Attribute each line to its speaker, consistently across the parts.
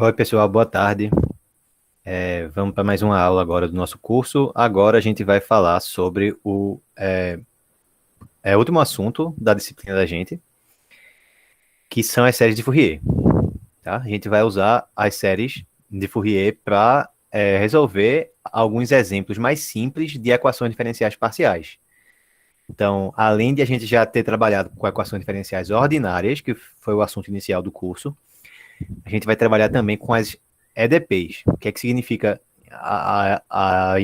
Speaker 1: Oi, pessoal, boa tarde. Vamos para mais uma aula agora do nosso curso. Agora a gente vai falar sobre o último assunto da disciplina da gente, que são as séries de Fourier. Tá? A gente vai usar as séries de Fourier para resolver alguns exemplos mais simples de equações diferenciais parciais. Então, além de a gente já ter trabalhado com equações diferenciais ordinárias, que foi o assunto inicial do curso, a gente vai trabalhar também com as EDPs. O que é que significa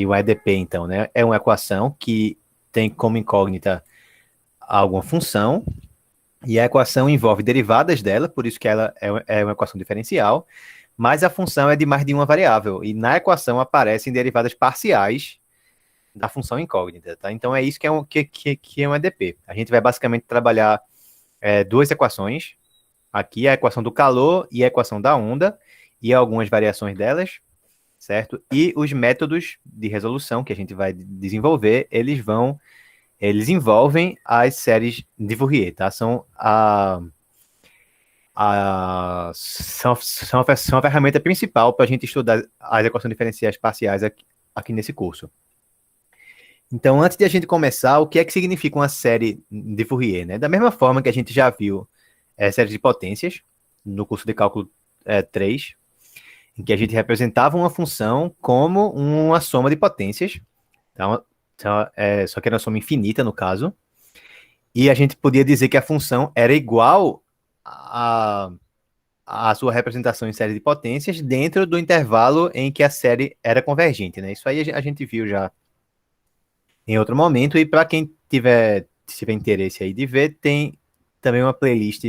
Speaker 1: o EDP, então, né? É uma equação que tem como incógnita alguma função, e a equação envolve derivadas dela, por isso que ela é uma equação diferencial, mas a função é de mais de uma variável, e na equação aparecem derivadas parciais da função incógnita, tá? Então é isso que é um EDP. A gente vai basicamente trabalhar duas equações, aqui a equação do calor e a equação da onda, e algumas variações delas, certo? E os métodos de resolução que a gente vai desenvolver, eles envolvem as séries de Fourier, tá? São a ferramenta principal para a gente estudar as equações diferenciais parciais aqui nesse curso. Então, antes de a gente começar, o que é que significa uma série de Fourier, né? Da mesma forma que a gente já viu séries de potências no curso de cálculo 3, em que a gente representava uma função como uma soma de potências, então, só que era uma soma infinita no caso, e a gente podia dizer que a função era igual a sua representação em série de potências dentro do intervalo em que a série era convergente, né? Isso aí a gente viu já em outro momento, e para quem tiver interesse aí de ver, tem também uma playlist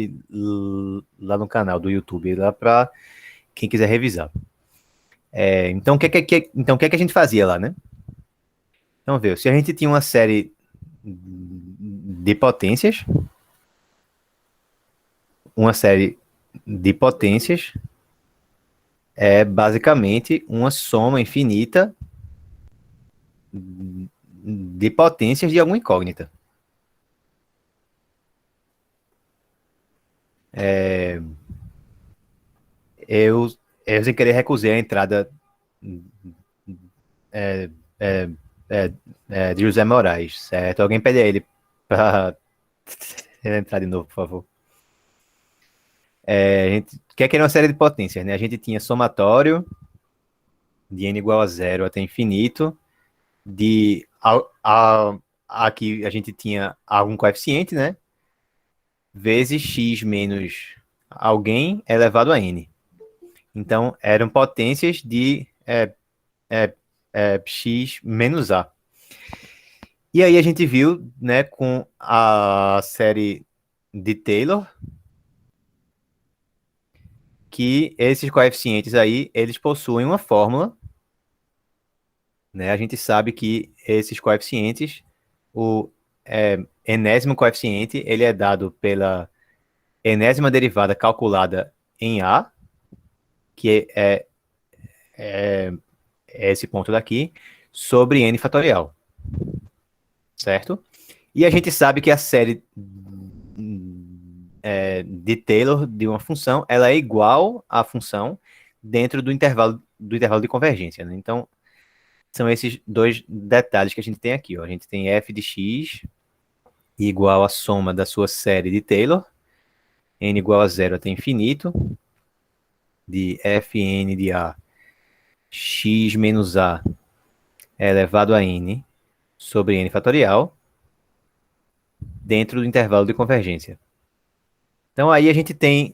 Speaker 1: lá no canal do YouTube, lá para quem quiser revisar. Então, o que é que a gente fazia lá, né? Então, veja, se a gente tinha uma série de potências, uma série de potências é basicamente uma soma infinita de potências de alguma incógnita. Eu, eu sem querer recusei a entrada é, é, de José Moraes, certo? Alguém pede a ele para entrar de novo, por favor. A gente quer que era uma série de potências, né? A gente tinha somatório de n igual a zero até infinito, aqui a gente tinha algum coeficiente, né? Vezes x menos alguém elevado a n. Então, eram potências de x menos a. E aí a gente viu, né, com a série de Taylor, que esses coeficientes aí, eles possuem uma fórmula, né? A gente sabe que esses coeficientes, o enésimo coeficiente, ele é dado pela enésima derivada calculada em A, que é esse ponto daqui, sobre n fatorial, certo? E a gente sabe que a série de Taylor de uma função, ela é igual à função dentro do intervalo de convergência, né? Então, são esses dois detalhes que a gente tem aqui, ó. A gente tem f de x igual à soma da sua série de Taylor, n igual a zero até infinito, de fn de a x menos a elevado a n sobre n fatorial, dentro do intervalo de convergência. Então aí a gente tem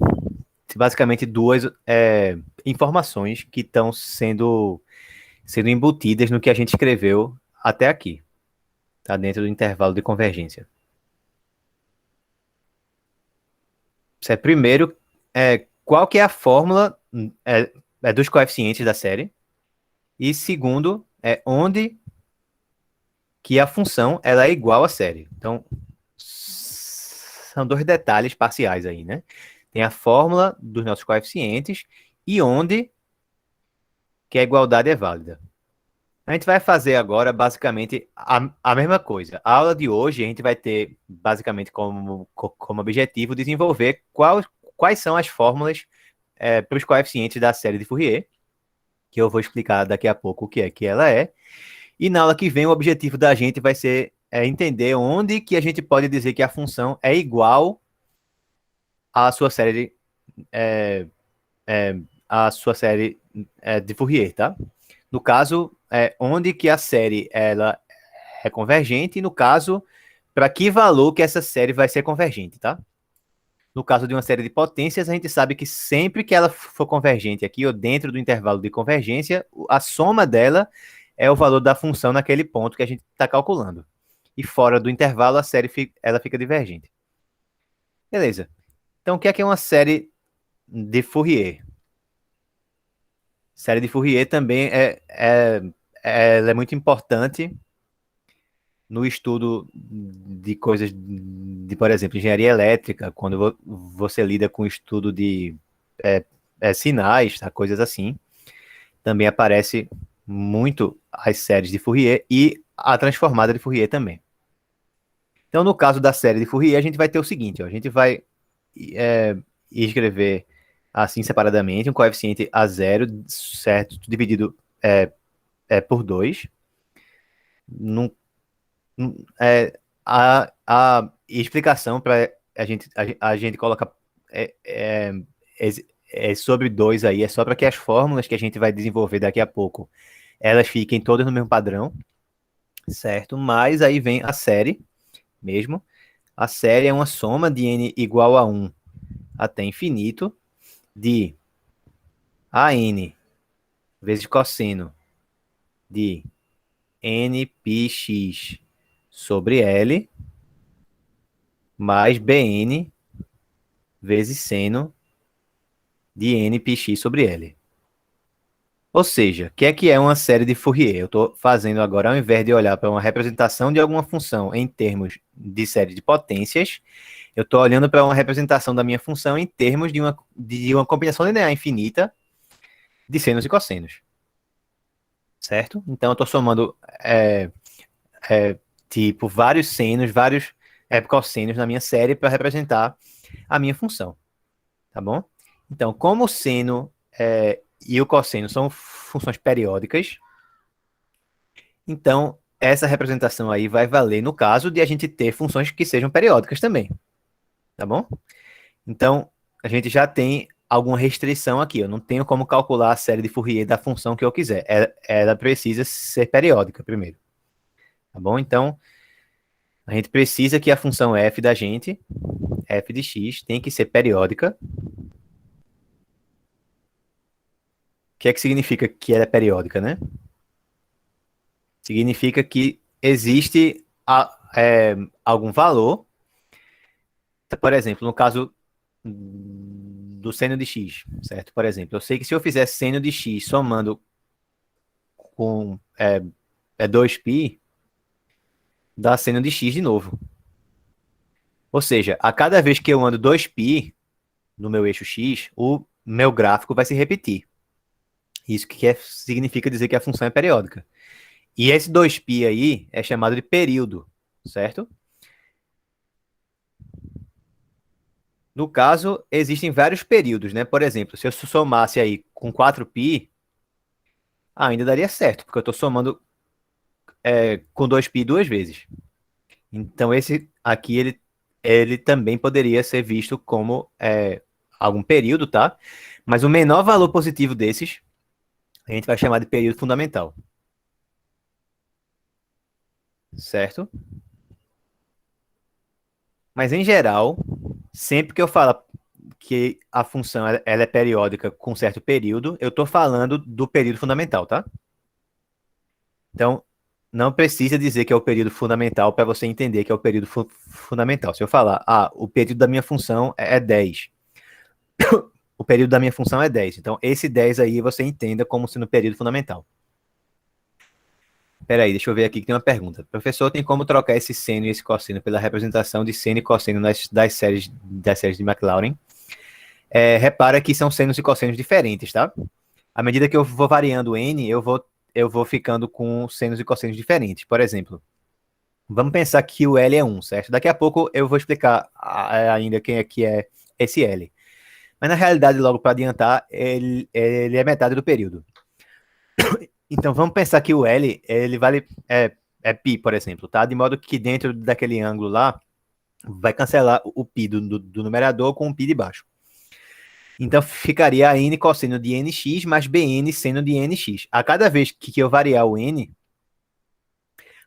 Speaker 1: basicamente duas informações que estão sendo embutidas no que a gente escreveu até aqui, tá? Dentro do intervalo de convergência. Primeiro, qual que é a fórmula dos coeficientes da série? E segundo, onde que a função ela é igual à série. Então, são dois detalhes parciais aí, né? Tem a fórmula dos nossos coeficientes e onde que a igualdade é válida. A gente vai fazer agora basicamente a mesma coisa. A aula de hoje a gente vai ter basicamente como objetivo desenvolver quais são as fórmulas para os coeficientes da série de Fourier, que eu vou explicar daqui a pouco o que é que ela é. E na aula que vem, o objetivo da gente vai ser entender onde que a gente pode dizer que a função é igual à sua série, é, à sua série de Fourier, tá? No caso, onde que a série ela é convergente, e no caso, para que valor que essa série vai ser convergente, tá? No caso de uma série de potências, a gente sabe que sempre que ela for convergente aqui, ou dentro do intervalo de convergência, a soma dela é o valor da função naquele ponto que a gente está calculando. E fora do intervalo, a série ela fica divergente. Beleza. Então, o que é uma série de Fourier? Série de Fourier também ela é muito importante no estudo de coisas de, por exemplo, engenharia elétrica, quando você lida com estudo de sinais, tá, coisas assim, também aparece muito as séries de Fourier e a transformada de Fourier também. Então, no caso da série de Fourier, a gente vai ter o seguinte, ó, a gente vai escrever assim separadamente um coeficiente a zero, certo, dividido por 2. Num, a explicação para a gente coloca sobre 2 aí, é só para que as fórmulas que a gente vai desenvolver daqui a pouco, elas fiquem todas no mesmo padrão, certo? Mas aí vem a série mesmo. A série é uma soma de n igual a 1 até infinito de AN vezes cosseno de nπx sobre L mais Bn vezes seno de nπx sobre L. Ou seja, o que é uma série de Fourier? Eu estou fazendo agora, ao invés de olhar para uma representação de alguma função em termos de série de potências, eu estou olhando para uma representação da minha função em termos de uma combinação linear infinita de senos e cossenos. Certo? Então, eu estou somando tipo vários senos, vários cossenos na minha série para representar a minha função. Tá bom? Então, como o seno e o cosseno são funções periódicas, então essa representação aí vai valer no caso de a gente ter funções que sejam periódicas também. Tá bom? Então, a gente já tem alguma restrição aqui. Eu não tenho como calcular a série de Fourier da função que eu quiser. Ela precisa ser periódica primeiro. Tá bom? Então, a gente precisa que a função f da gente, f de x, tem que ser periódica. O que é que significa que ela é periódica, né? Significa que existe algum valor. Por exemplo, no caso do seno de x, certo? Por exemplo, eu sei que se eu fizer seno de x somando com 2π, dá seno de x de novo. Ou seja, a cada vez que eu ando 2π no meu eixo x, o meu gráfico vai se repetir. Isso que significa dizer que a função é periódica. E esse 2π aí é chamado de período, certo? No caso, existem vários períodos, né? Por exemplo, se eu somasse aí com 4π, ainda daria certo, porque eu estou somando com 2π duas vezes. Então, esse aqui, ele também poderia ser visto como algum período, tá? Mas o menor valor positivo desses, a gente vai chamar de período fundamental. Certo? Mas, em geral, sempre que eu falo que a função ela é periódica com certo período, eu estou falando do período fundamental, tá? Então, não precisa dizer que é o período fundamental para você entender que é o período fundamental. Se eu falar, o período da minha função é 10. O período da minha função é 10. Então, esse 10 aí você entenda como sendo período fundamental. Peraí, deixa eu ver aqui que tem uma pergunta. Professor, tem como trocar esse seno e esse cosseno pela representação de seno e cosseno das séries de Maclaurin? Repara que são senos e cossenos diferentes, tá? À medida que eu vou variando n, eu vou ficando com senos e cossenos diferentes. Por exemplo, vamos pensar que o L é 1, certo? Daqui a pouco eu vou explicar ainda quem é que é esse L. Mas na realidade, logo para adiantar, ele é metade do período. Então vamos pensar que o L, ele vale π, por exemplo, tá? De modo que dentro daquele ângulo lá, vai cancelar o π do numerador com o π de baixo. Então ficaria a n cosseno de nx mais bn seno de nx. A cada vez que eu variar o n,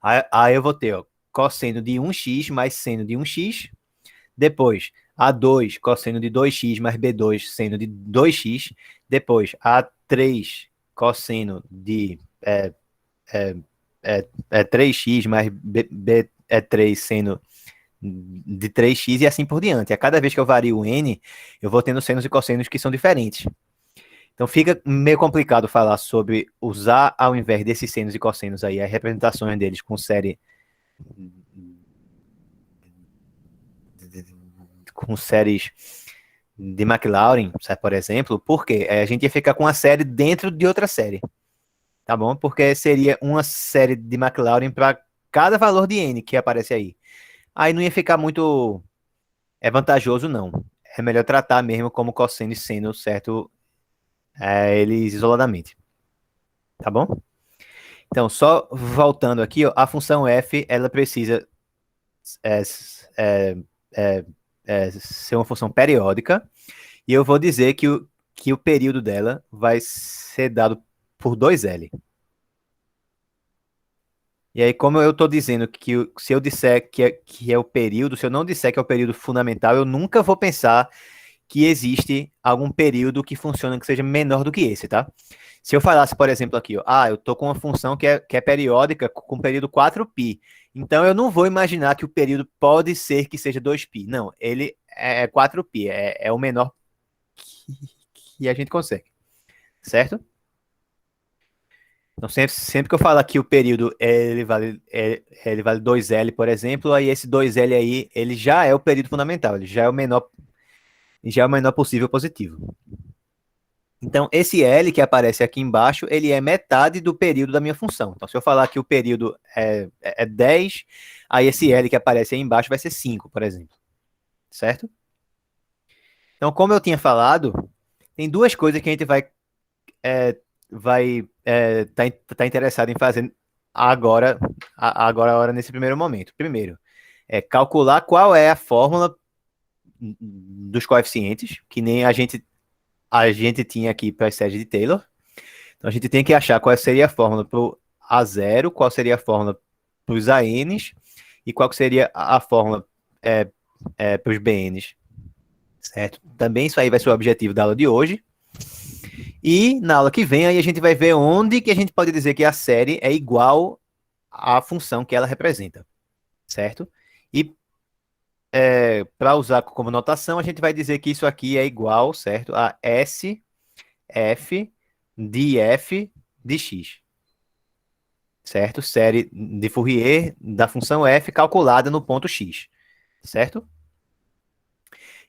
Speaker 1: aí eu vou ter, ó, cosseno de 1x mais seno de 1x. Depois, A2 cosseno de 2x mais B2 seno de 2x. Depois, A3 cosseno de 3x mais B3 seno de 3x e assim por diante. A cada vez que eu vario o n, eu vou tendo senos e cossenos que são diferentes. Então fica meio complicado falar sobre usar, ao invés desses senos e cossenos aí, as representações deles com séries de McLaurin, por exemplo, porque a gente ia ficar com uma série dentro de outra série, tá bom? Porque seria uma série de McLaurin para cada valor de n que aparece aí. Aí não ia ficar muito vantajoso, não. É melhor tratar mesmo como cosseno e seno, certo? Eles isoladamente, tá bom? Então, só voltando aqui, ó, a função f, ela precisa é, é, é, ser uma função periódica, e eu vou dizer que o período dela vai ser dado por 2L. E aí, como eu estou dizendo que se eu disser que é o período, se eu não disser que é o período fundamental, eu nunca vou pensar que existe algum período que funciona que seja menor do que esse, tá? Se eu falasse, por exemplo, aqui, ó, eu estou com uma função que é periódica com período 4π. Então, eu não vou imaginar que o período pode ser que seja 2π. Não, ele é 4π, é o menor que a gente consegue, certo? Então, sempre que eu falar que o período ele vale 2L, por exemplo, aí esse 2L aí, ele já é o período fundamental, ele já é o menor possível positivo. Então, esse L que aparece aqui embaixo, ele é metade do período da minha função. Então, se eu falar que o período é 10, aí esse L que aparece aí embaixo vai ser 5, por exemplo. Certo? Então, como eu tinha falado, tem duas coisas que a gente tá interessado em fazer agora nesse primeiro momento. Primeiro, calcular qual é a fórmula dos coeficientes, que nem a gente tinha aqui para a série de Taylor. Então a gente tem que achar qual seria a fórmula para o A0, qual seria a fórmula para os ANs e qual seria a fórmula para os BNs. Certo? Também isso aí vai ser o objetivo da aula de hoje. E na aula que vem aí a gente vai ver onde que a gente pode dizer que a série é igual à função que ela representa. Certo? E para usar como notação, a gente vai dizer que isso aqui é igual, certo, a S, F, de F de X. Certo? Série de Fourier da função f calculada no ponto x, certo?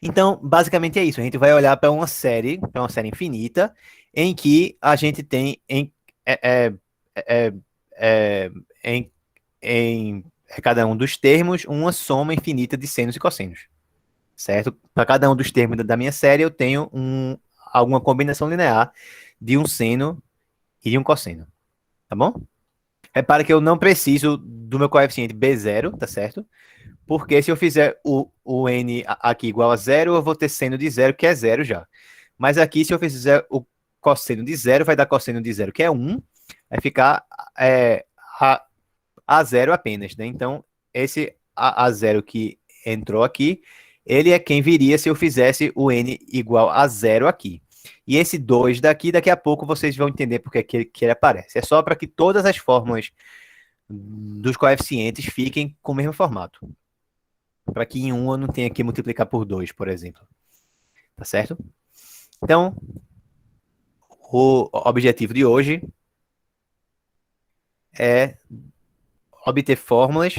Speaker 1: Então, basicamente é isso. A gente vai olhar para uma série infinita, em que a gente tem é, é, é, em, em cada um dos termos uma soma infinita de senos e cossenos, certo? Para cada um dos termos da minha série, eu tenho alguma combinação linear de um seno e de um cosseno, tá bom? Repara que eu não preciso do meu coeficiente B0, tá certo? Porque se eu fizer o n aqui igual a zero, eu vou ter seno de zero, que é zero já. Mas aqui, se eu fizer o cosseno de zero, vai dar cosseno de zero, que é 1. Vai ficar a zero apenas, né? Então, esse a zero que entrou aqui, ele é quem viria se eu fizesse o n igual a zero aqui. E esse 2 daqui, daqui a pouco vocês vão entender porque que ele aparece. É só para que todas as fórmulas dos coeficientes fiquem com o mesmo formato. Para que em um eu não tenha que multiplicar por 2, por exemplo. Tá certo? Então, o objetivo de hoje é obter fórmulas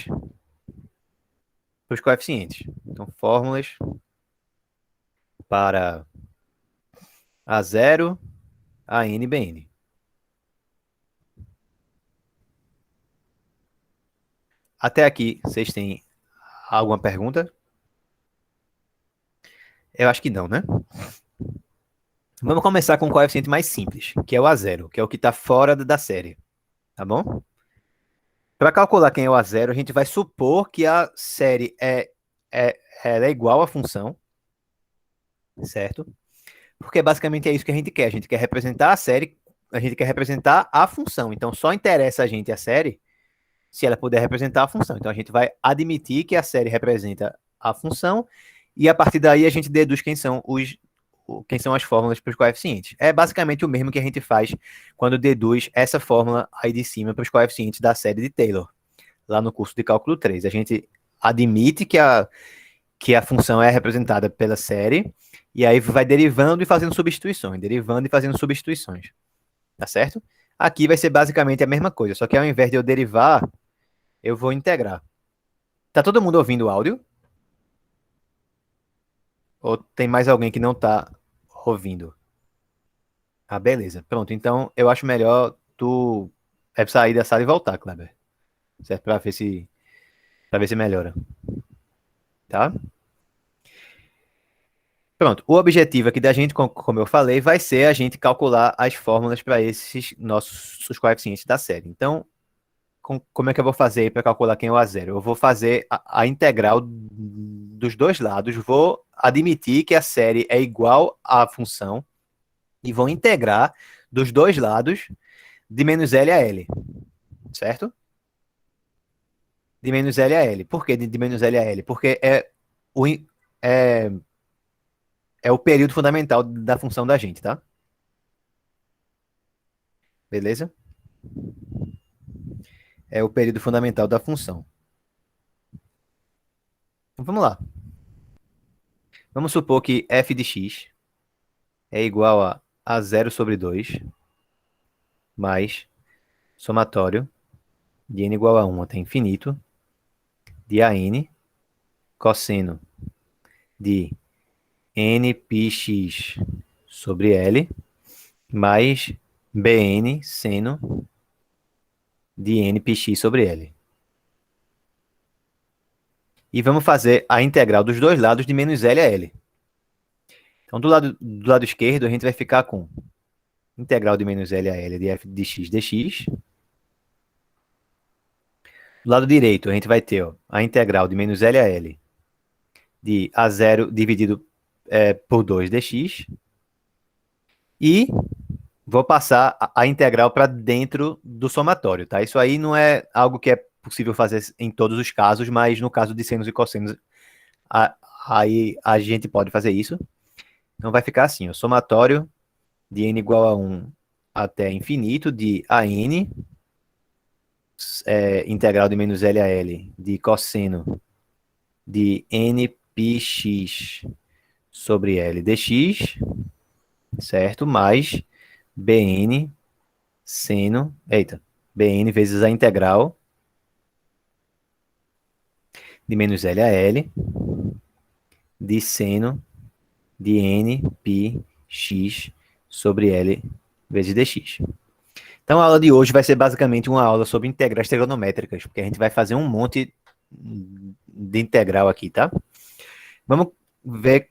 Speaker 1: para os coeficientes. Então, fórmulas para A0, AN, BN. Até aqui, vocês têm alguma pergunta? Eu acho que não, né? Vamos começar com o coeficiente mais simples, que é o A0, que é o que está fora da série, tá bom? Para calcular quem é o A0, a gente vai supor que a série ela é igual à função, certo? Porque basicamente é isso que a gente quer. A gente quer representar a série, a gente quer representar a função. Então só interessa a gente a série se ela puder representar a função. Então a gente vai admitir que a série representa a função e a partir daí a gente deduz quem são as fórmulas para os coeficientes. É basicamente o mesmo que a gente faz quando deduz essa fórmula aí de cima para os coeficientes da série de Taylor, lá no curso de cálculo 3. A gente admite que a função é representada pela série e aí vai derivando e fazendo substituições, derivando e fazendo substituições. Tá certo? Aqui vai ser basicamente a mesma coisa, só que ao invés de eu derivar, eu vou integrar. Tá todo mundo ouvindo o áudio? Ou tem mais alguém que não tá ouvindo? Ah, beleza. Pronto, então eu acho melhor tu sair da sala e voltar, Kleber. Certo? Pra ver se melhora. Tá? Pronto. O objetivo aqui da gente, como eu falei, vai ser a gente calcular as fórmulas para esses nossos os coeficientes da série. Então, como é que eu vou fazer para calcular quem é o A0? Eu vou fazer a integral dos dois lados, vou admitir que a série é igual à função e vou integrar dos dois lados de menos L a L, certo? De menos L a L. Por que de menos L a L? Porque o, é, é o período fundamental da função da gente, tá? Beleza? É o período fundamental da função. Então, vamos lá. Vamos supor que f de x é igual a 0/2 mais somatório de n igual a 1 até infinito de an cosseno de nπx sobre L mais bn seno de nπx sobre L. E vamos fazer a integral dos dois lados de menos L a L. Então, do lado esquerdo, a gente vai ficar com integral de menos L a L de f de x dx. Do lado direito, a gente vai ter a integral de menos L a L de A0 dividido por 2 dx. E vou passar a integral para dentro do somatório, tá? Isso aí não é algo que é possível fazer em todos os casos, mas no caso de senos e cossenos, aí a gente pode fazer isso. Então vai ficar assim, o somatório de n igual a 1 até infinito de an, integral de menos L a L de cosseno de nπx sobre L dx, certo? Mais bn seno, bn vezes a integral de menos L a L de seno de n π x sobre L vezes dx. Então a aula de hoje vai ser basicamente uma aula sobre integrais trigonométricas, porque a gente vai fazer um monte de integral aqui, tá? Vamos ver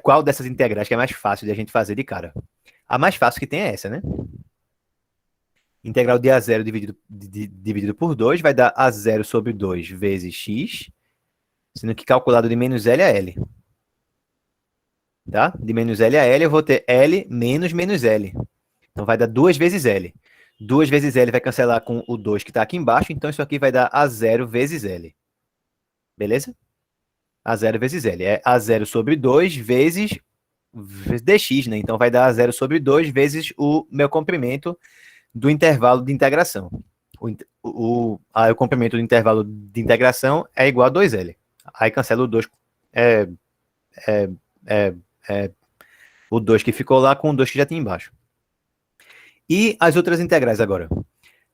Speaker 1: qual dessas integrais que é mais fácil de a gente fazer de cara. A mais fácil que tem é essa, né? Integral de A0 dividido por 2 vai dar A0 sobre 2 vezes x, sendo que calculado de menos L a L. Tá? De menos L a L eu vou ter L menos menos L. Então vai dar 2 vezes L. 2 vezes L vai cancelar com o 2 que está aqui embaixo, então isso aqui vai dar A0 vezes L. Beleza? A0 vezes L. É A0 sobre 2 vezes dx, né? Então vai dar A0 sobre 2 vezes o meu comprimento do intervalo de integração. O comprimento do intervalo de integração é igual a 2L. Aí cancela o 2. É, é, é, o 2 que ficou lá com o 2 que já tinha embaixo. E as outras integrais agora.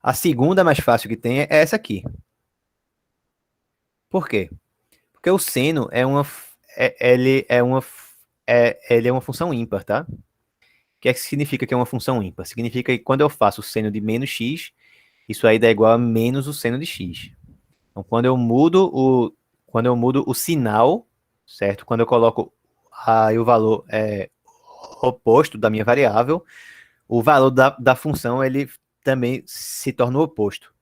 Speaker 1: A segunda mais fácil que tem é essa aqui. Por quê? Porque o seno ele é uma função ímpar, tá? O que é que significa que é uma função ímpar? Significa que quando eu faço o seno de menos x, isso aí dá igual a menos o seno de x. Então, quando eu mudo o sinal, certo? Quando eu coloco aí o valor oposto da minha variável, o valor da função ele também se torna o oposto.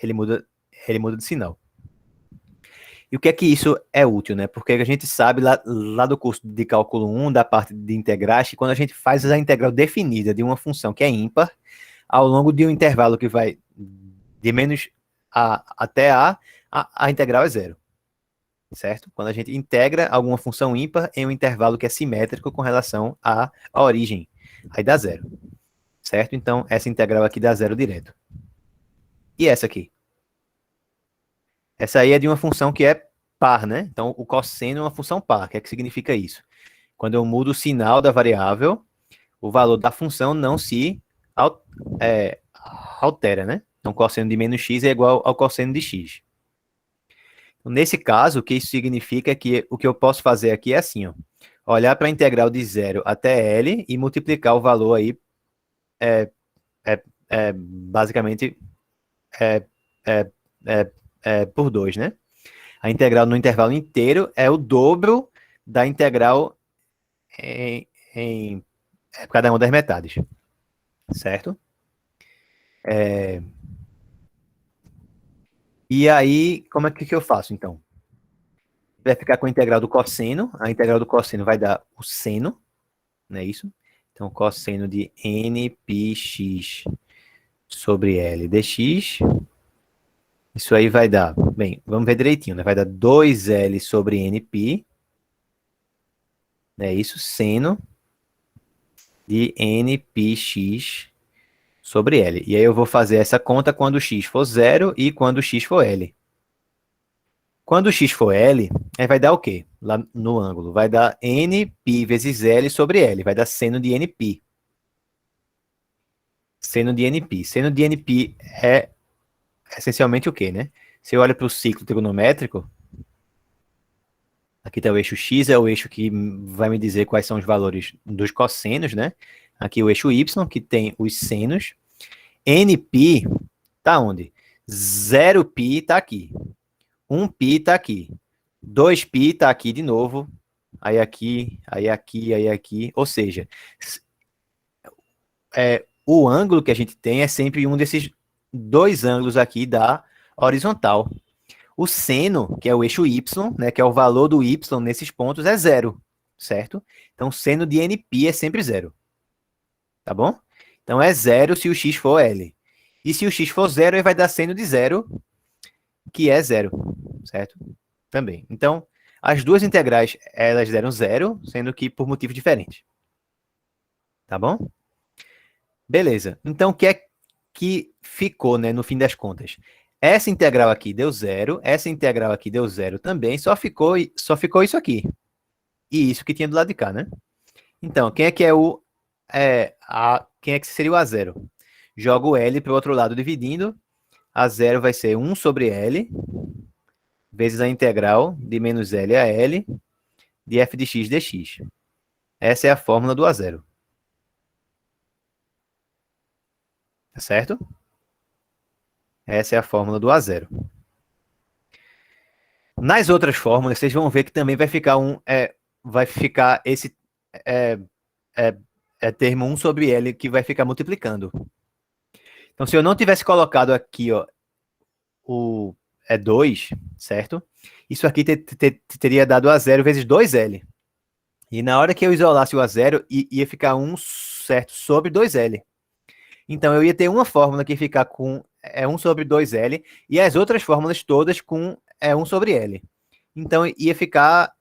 Speaker 1: Ele muda de sinal. E o que é que isso é útil, né? Porque a gente sabe lá do curso de cálculo 1, da parte de integrais, que quando a gente faz a integral definida de uma função que é ímpar, ao longo de um intervalo que vai de menos a até a integral é zero, certo? Quando a gente integra alguma função ímpar em um intervalo que é simétrico com relação à origem, aí dá zero, certo? Então, essa integral aqui dá zero direto. E essa aqui? Essa aí é de uma função que é par, né? Então, o cosseno é uma função par. O que é que significa isso? Quando eu mudo o sinal da variável, o valor da função não se altera, né? Então, cosseno de menos x é igual ao cosseno de x. Nesse caso, o que isso significa é que o que eu posso fazer aqui é assim, ó, olhar para a integral de 0 até L e multiplicar o valor aí, basicamente, é, é, por 2, né? A integral no intervalo inteiro é o dobro da integral em cada uma das metades, certo? E aí, como é que eu faço, então? Vai ficar com a integral do cosseno. A integral do cosseno vai dar o seno, não é isso? Então, cosseno de nπx sobre L dx. Isso aí vai dar, bem, vamos ver direitinho, né? Vai dar 2L sobre nπ, é isso? Seno de nπx sobre L. E aí eu vou fazer essa conta quando x for zero e quando x for L. Quando x for L, aí vai dar o quê? Lá no ângulo. Vai dar nπ vezes L sobre L. Vai dar seno de nπ. Seno de nπ. Seno de nπ é essencialmente o quê, né? Se eu olho para o ciclo trigonométrico, aqui está o eixo x, é o eixo que vai me dizer quais são os valores dos cossenos, né? Aqui o eixo y, que tem os senos. nπ está onde? 0π está aqui. 1π está aqui. 2π está aqui de novo. Aí aqui, aí aqui, aí aqui. Ou seja, o ângulo que a gente tem é sempre um desses dois ângulos aqui da horizontal. O seno, que é o eixo y, né, que é o valor do y nesses pontos, é zero, certo? Então, seno de nπ é sempre zero, tá bom? Então, é zero se o x for L. E se o x for zero, ele vai dar seno de zero, que é zero, certo? Também. Então, as duas integrais, elas deram zero, sendo que por motivos diferentes. Tá bom? Beleza. Então, o que é que ficou, né, no fim das contas? Essa integral aqui deu zero, essa integral aqui deu zero também, só ficou isso aqui. E isso que tinha do lado de cá, né? Então, quem é que é quem é que seria o A0? Joga o L para o outro lado dividindo. A0 vai ser 1 sobre L, vezes a integral de menos L a L, de f de x dx. Essa é a fórmula do A0. Tá certo? Essa é a fórmula do A0. Nas outras fórmulas, vocês vão ver que também vai ficar esse é, termo 1 sobre L que vai ficar multiplicando. Então, se eu não tivesse colocado aqui, ó, o 2, certo? Isso aqui teria dado A0 vezes 2L. E na hora que eu isolasse o A0, ia ficar 1 certo sobre 2L. Então, eu ia ter uma fórmula que ficar com 1 sobre 2L e as outras fórmulas todas com 1 sobre L. Então, ia ficar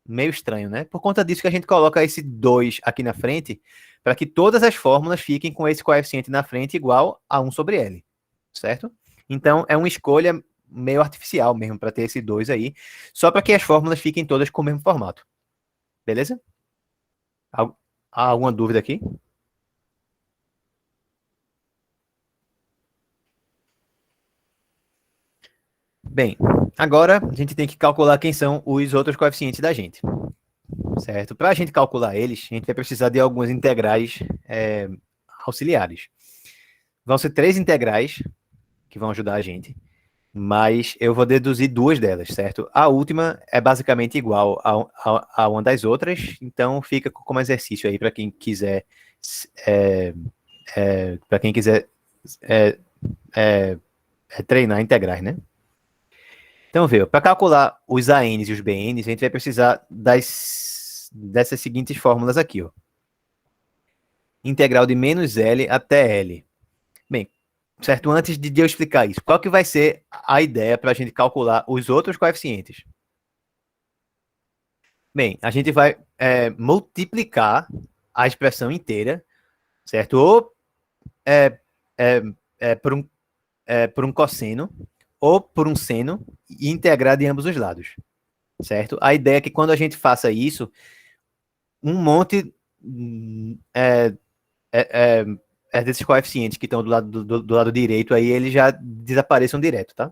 Speaker 1: meio estranho, né? Por conta disso que a gente coloca esse 2 aqui na frente, para que todas as fórmulas fiquem com esse coeficiente na frente igual a 1 sobre L, certo? Então, é uma escolha meio artificial mesmo para ter esse 2 aí, só para que as fórmulas fiquem todas com o mesmo formato. Beleza? Há alguma dúvida aqui? Bem, agora a gente tem que calcular quem são os outros coeficientes da gente, certo? Para a gente calcular eles, a gente vai precisar de algumas integrais auxiliares. Vão ser 3 integrais que vão ajudar a gente. mas eu vou deduzir duas delas, certo? A última é basicamente igual a uma das outras, então fica como exercício aí para quem quiser, é, para quem quiser é, é, treinar integrais, né? Então, veja, para calcular os ANs e os BNs, a gente vai precisar dessas seguintes fórmulas aqui, ó. Integral de menos L até L. Bem, certo? Antes de eu explicar isso, qual que vai ser a ideia para a gente calcular os outros coeficientes? Bem, a gente vai multiplicar a expressão inteira, certo? Ou é, é, por um cosseno, ou por um seno, e integrar de ambos os lados, certo? A ideia é que quando a gente faça isso, um monte é, desses coeficientes que estão do lado, do lado direito, aí eles já desapareçam direto, tá?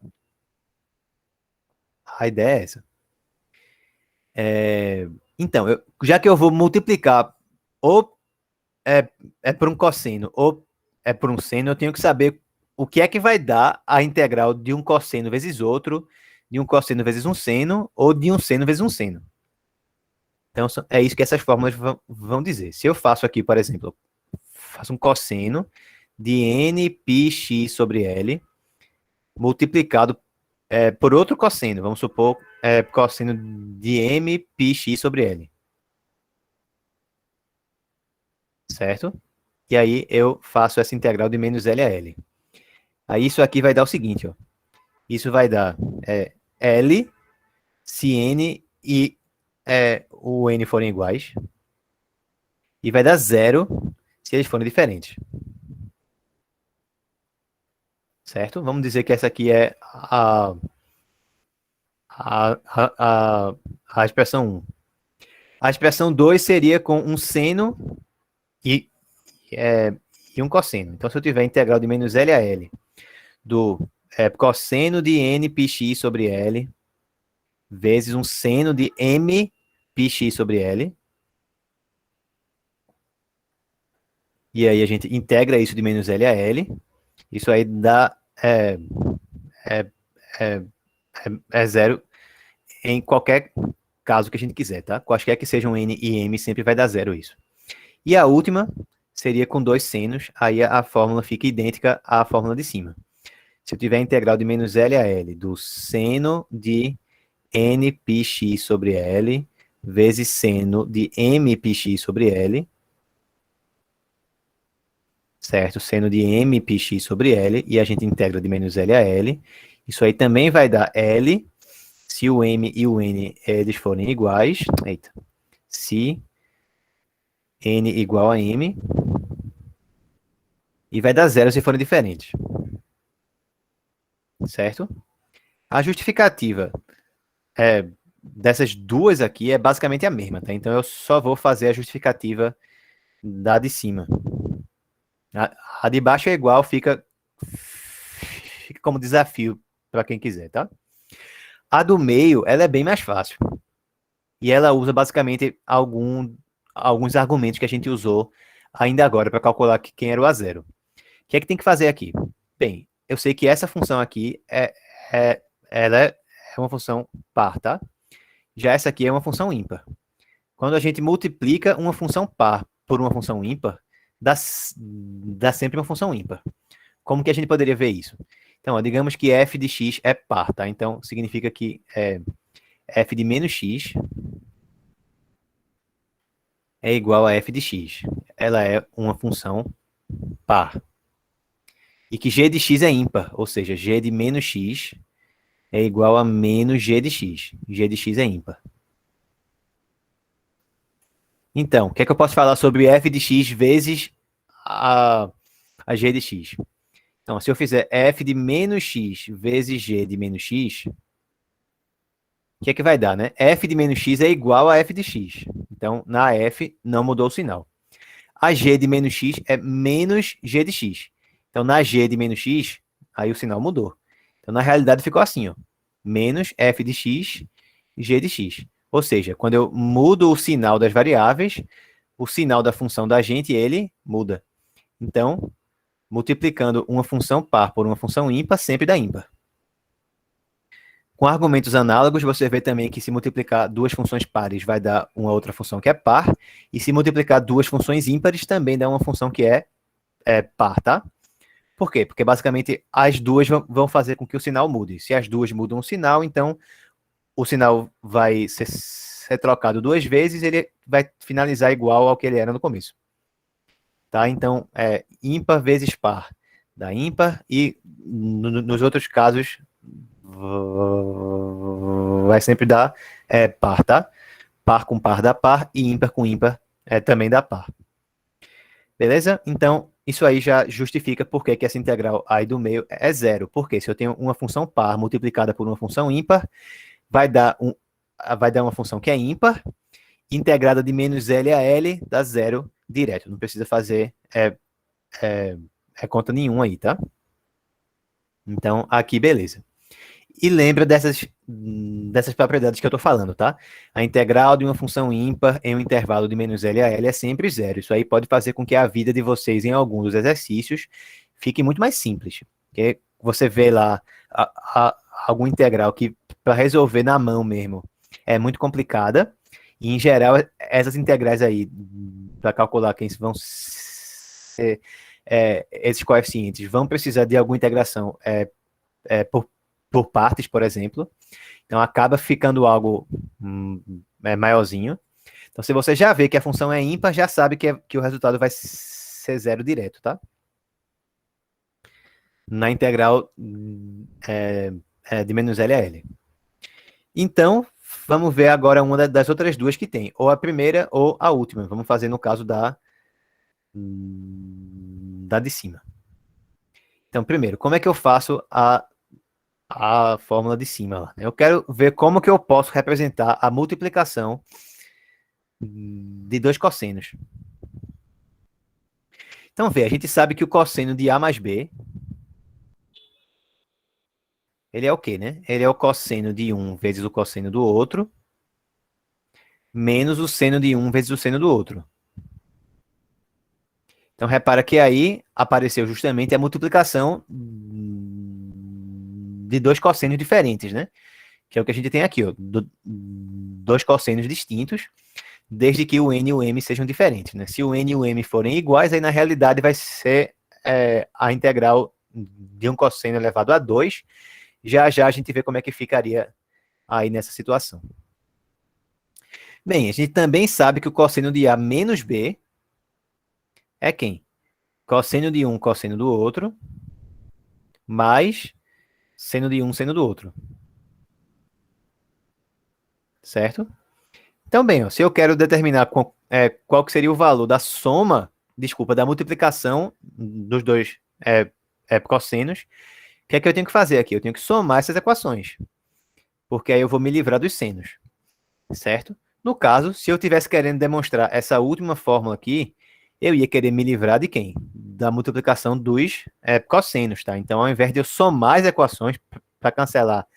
Speaker 1: A ideia é essa. Então, já que eu vou multiplicar ou por um cosseno ou é por um seno, eu tenho que saber o que é que vai dar a integral de um cosseno vezes outro, de um cosseno vezes um seno, ou de um seno vezes um seno. Então, é isso que essas fórmulas vão dizer. Se eu faço aqui, por exemplo, faço um cosseno de n πx sobre L, multiplicado por outro cosseno, vamos supor cosseno de m πx sobre L. Certo? E aí eu faço essa integral de menos L a L. Aí isso aqui vai dar o seguinte, ó. Isso vai dar L se N e o N forem iguais. E vai dar zero se eles forem diferentes. Certo? Vamos dizer que essa aqui é a, a, a expressão 1. A expressão 2 seria com um seno e, e um cosseno. Então, se eu tiver integral de menos L a L do cosseno de n πx sobre L vezes um seno de m πx sobre L. E aí a gente integra isso de menos L a L. Isso aí dá é, zero em qualquer caso que a gente quiser, tá? Quaisquer que sejam N e M, sempre vai dar zero isso. E a última seria com dois senos, aí a fórmula fica idêntica à fórmula de cima. Se eu tiver a integral de menos L a L do seno de N πx sobre L vezes seno de M πx sobre L, certo? Seno de M πx sobre L, e a gente integra de menos L a L. Isso aí também vai dar L, se o M e o N eles forem iguais. Eita. Se N igual a M. E vai dar zero se forem diferentes. Certo? A justificativa dessas duas aqui é basicamente a mesma, tá? Então eu só vou fazer a justificativa da de cima. A de baixo é igual, fica como desafio para quem quiser, tá? A do meio, ela é bem mais fácil. E ela usa basicamente alguns argumentos que a gente usou ainda agora para calcular quem era o A0. O que é que tem que fazer aqui? Bem, eu sei que essa função aqui ela é uma função par, tá? Já essa aqui é uma função ímpar. Quando a gente multiplica uma função par por uma função ímpar, dá sempre uma função ímpar. Como que a gente poderia ver isso? Então, ó, digamos que f de x é par, tá? Então, significa que f de menos x é igual a f de x. Ela é uma função par. E que g de x é ímpar, ou seja, g de menos x é igual a menos g de x. G de x é ímpar. Então, o que é que eu posso falar sobre f de x vezes a g de x? Então, se eu fizer f de menos x vezes g de menos x, o que é que vai dar, né? F de menos x é igual a f de x. Então, na f não mudou o sinal. A g de menos x é menos g de x. Então, na g de menos x, aí o sinal mudou. Então, na realidade, ficou assim, ó. Menos f de x, g de x. Ou seja, quando eu mudo o sinal das variáveis, o sinal da função da gente, ele muda. Então, multiplicando uma função par por uma função ímpar, sempre dá ímpar. Com argumentos análogos, você vê também que se multiplicar duas funções pares vai dar uma outra função que é par, e se multiplicar duas funções ímpares também dá uma função que é par, tá? Por quê? Porque basicamente as duas vão fazer com que o sinal mude. Se as duas mudam o sinal, então o sinal vai ser trocado duas vezes, ele vai finalizar igual ao que ele era no começo. Tá? Então, ímpar vezes par dá ímpar, e nos outros casos vai sempre dar par, tá? Par com par dá par, e ímpar com ímpar também dá par. Beleza? Então, isso aí já justifica por que essa integral aí do meio é zero. Porque se eu tenho uma função par multiplicada por uma função ímpar, vai dar uma função que é ímpar, integrada de menos L a L, dá zero direto. Não precisa fazer conta nenhuma aí, tá? Então, aqui, beleza. E lembra dessas propriedades que eu estou falando, tá? A integral de uma função ímpar em um intervalo de menos L a L é sempre zero. Isso aí pode fazer com que a vida de vocês em alguns dos exercícios fique muito mais simples. Porque você vê lá algum integral que, para resolver na mão mesmo, é muito complicada. E, em geral, essas integrais aí, para calcular quem vão ser esses coeficientes, vão precisar de alguma integração por partes, por exemplo. Então, acaba ficando algo maiorzinho. Então, se você já vê que a função é ímpar, já sabe que o resultado vai ser zero direto, tá? Na integral de menos L a L. Então, vamos ver agora uma das outras duas que tem. Ou a primeira ou a última. Vamos fazer no caso da de cima. Então, primeiro, como é que eu faço a fórmula de cima lá? Eu quero ver como que eu posso representar a multiplicação de dois cossenos. Então, vê, a gente sabe que o cosseno de A mais B, ele é o quê, né? Ele é o cosseno de um vezes o cosseno do outro, menos o seno de um vezes o seno do outro. Então, repara que aí apareceu justamente a multiplicação de dois cossenos diferentes, né? Que é o que a gente tem aqui, ó. Dois cossenos distintos, desde que o n e o m sejam diferentes, né? Se o n e o m forem iguais, aí na realidade vai ser a integral de um cosseno elevado a 2. Já já a gente vê como é que ficaria aí nessa situação. Bem, a gente também sabe que o cosseno de A menos B é quem? Cosseno de um, cosseno do outro, mais seno de um, seno do outro. Certo? Então, bem, ó, se eu quero determinar qual que seria o valor da soma, desculpa, da multiplicação dos dois cossenos, o que é que eu tenho que fazer aqui? Eu tenho que somar essas equações, porque aí eu vou me livrar dos senos, certo? No caso, se eu tivesse querendo demonstrar essa última fórmula aqui, eu ia querer me livrar de quem? Da multiplicação dos cossenos, tá? Então, ao invés de eu somar as equações para cancelar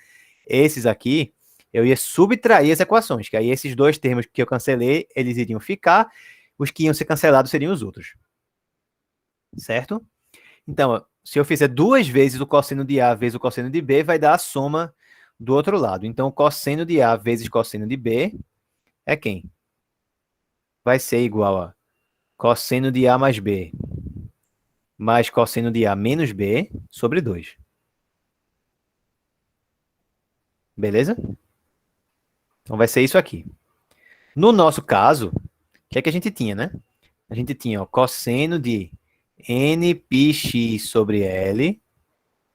Speaker 1: esses aqui, eu ia subtrair as equações, que aí esses dois termos que eu cancelei, eles iriam ficar, os que iam ser cancelados seriam os outros. Certo? Então, se eu fizer duas vezes o cosseno de A vezes o cosseno de B, vai dar a soma do outro lado. Então, cosseno de A vezes cosseno de B é quem? Vai ser igual a cosseno de A mais B mais cosseno de A menos B sobre 2. Beleza? Então, vai ser isso aqui. No nosso caso, o que é que a gente tinha, né? A gente tinha o cosseno de nπx sobre L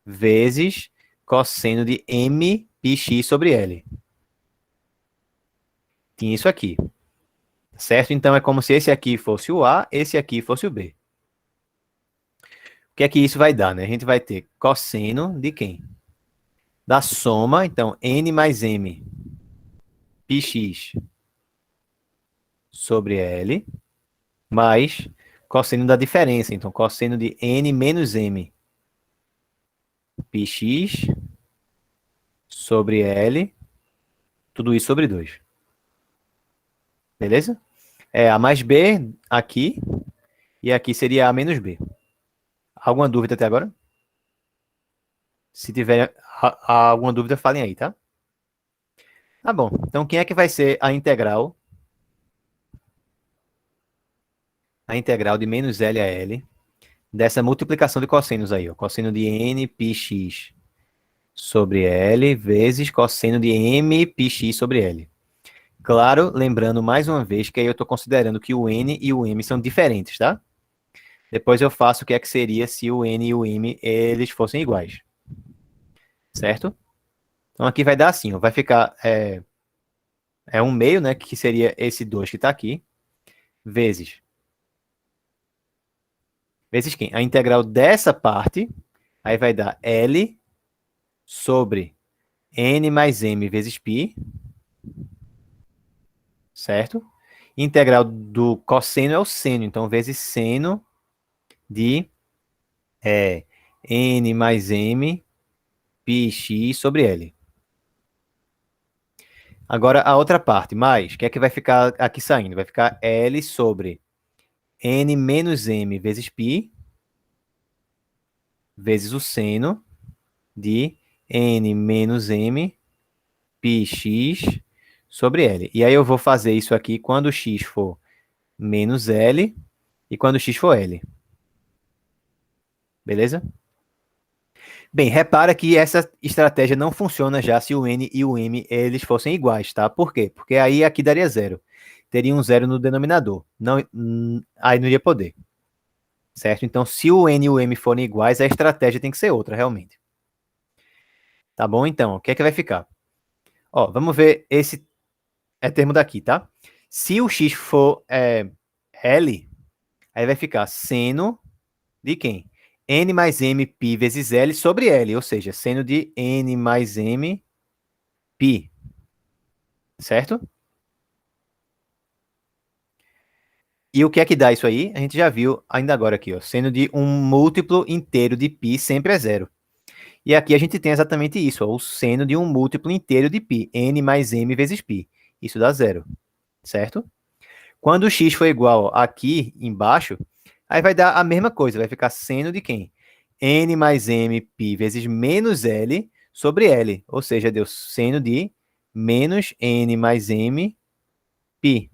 Speaker 1: vezes cosseno de mpx sobre L. Tinha isso aqui. Certo? Então, é como se esse aqui fosse o A, esse aqui fosse o B. O que é que isso vai dar, né? A gente vai ter cosseno de quem? Da soma, então, n mais m πx sobre L, mais cosseno da diferença. Então, cosseno de n menos m πx sobre L, tudo isso sobre 2. Beleza? É A mais B aqui, e aqui seria A menos B. Alguma dúvida até agora? Se tiver alguma dúvida, falem aí, tá? Tá bom. Então, quem é que vai ser a integral? A integral de menos L a L dessa multiplicação de cossenos aí, ó. Cosseno de n πx sobre L vezes cosseno de m πx sobre L. Claro, lembrando mais uma vez que aí eu estou considerando que o n e o m são diferentes, tá? Depois eu faço o que é que seria se o n e o m eles fossem iguais. Certo? Então aqui vai dar assim, ó, vai ficar um meio, né, que seria esse 2 que está aqui, vezes quem? A integral dessa parte, aí vai dar L sobre n mais m vezes π, certo? Integral do cosseno é o seno, então vezes seno de n mais m πx sobre L. Agora a outra parte, mais, o que é que vai ficar aqui saindo? Vai ficar L sobre n menos m vezes π, vezes o seno de n menos m πx sobre L. E aí eu vou fazer isso aqui quando x for menos L e quando x for L. Beleza? Bem, repara que essa estratégia não funciona já se o n e o m eles fossem iguais, tá? Por quê? Porque aí aqui daria zero. Teria um zero no denominador. Não, aí não iria poder. Certo? Então, se o n e o m forem iguais, a estratégia tem que ser outra, realmente. Tá bom? Então, o que é que vai ficar? Ó, vamos ver esse termo daqui, tá? Se o x for L, aí vai ficar seno de quem? N mais M π vezes L sobre L, ou seja, seno de N mais M π, certo? E o que é que dá isso aí? A gente já viu ainda agora aqui, ó, seno de um múltiplo inteiro de π sempre é zero. E aqui a gente tem exatamente isso, ó, o seno de um múltiplo inteiro de π, N mais M vezes π. Isso dá zero, certo? Quando o x for igual aqui embaixo, aí vai dar a mesma coisa, vai ficar seno de quem? N mais M π vezes menos L sobre L, ou seja, deu seno de menos N mais M π.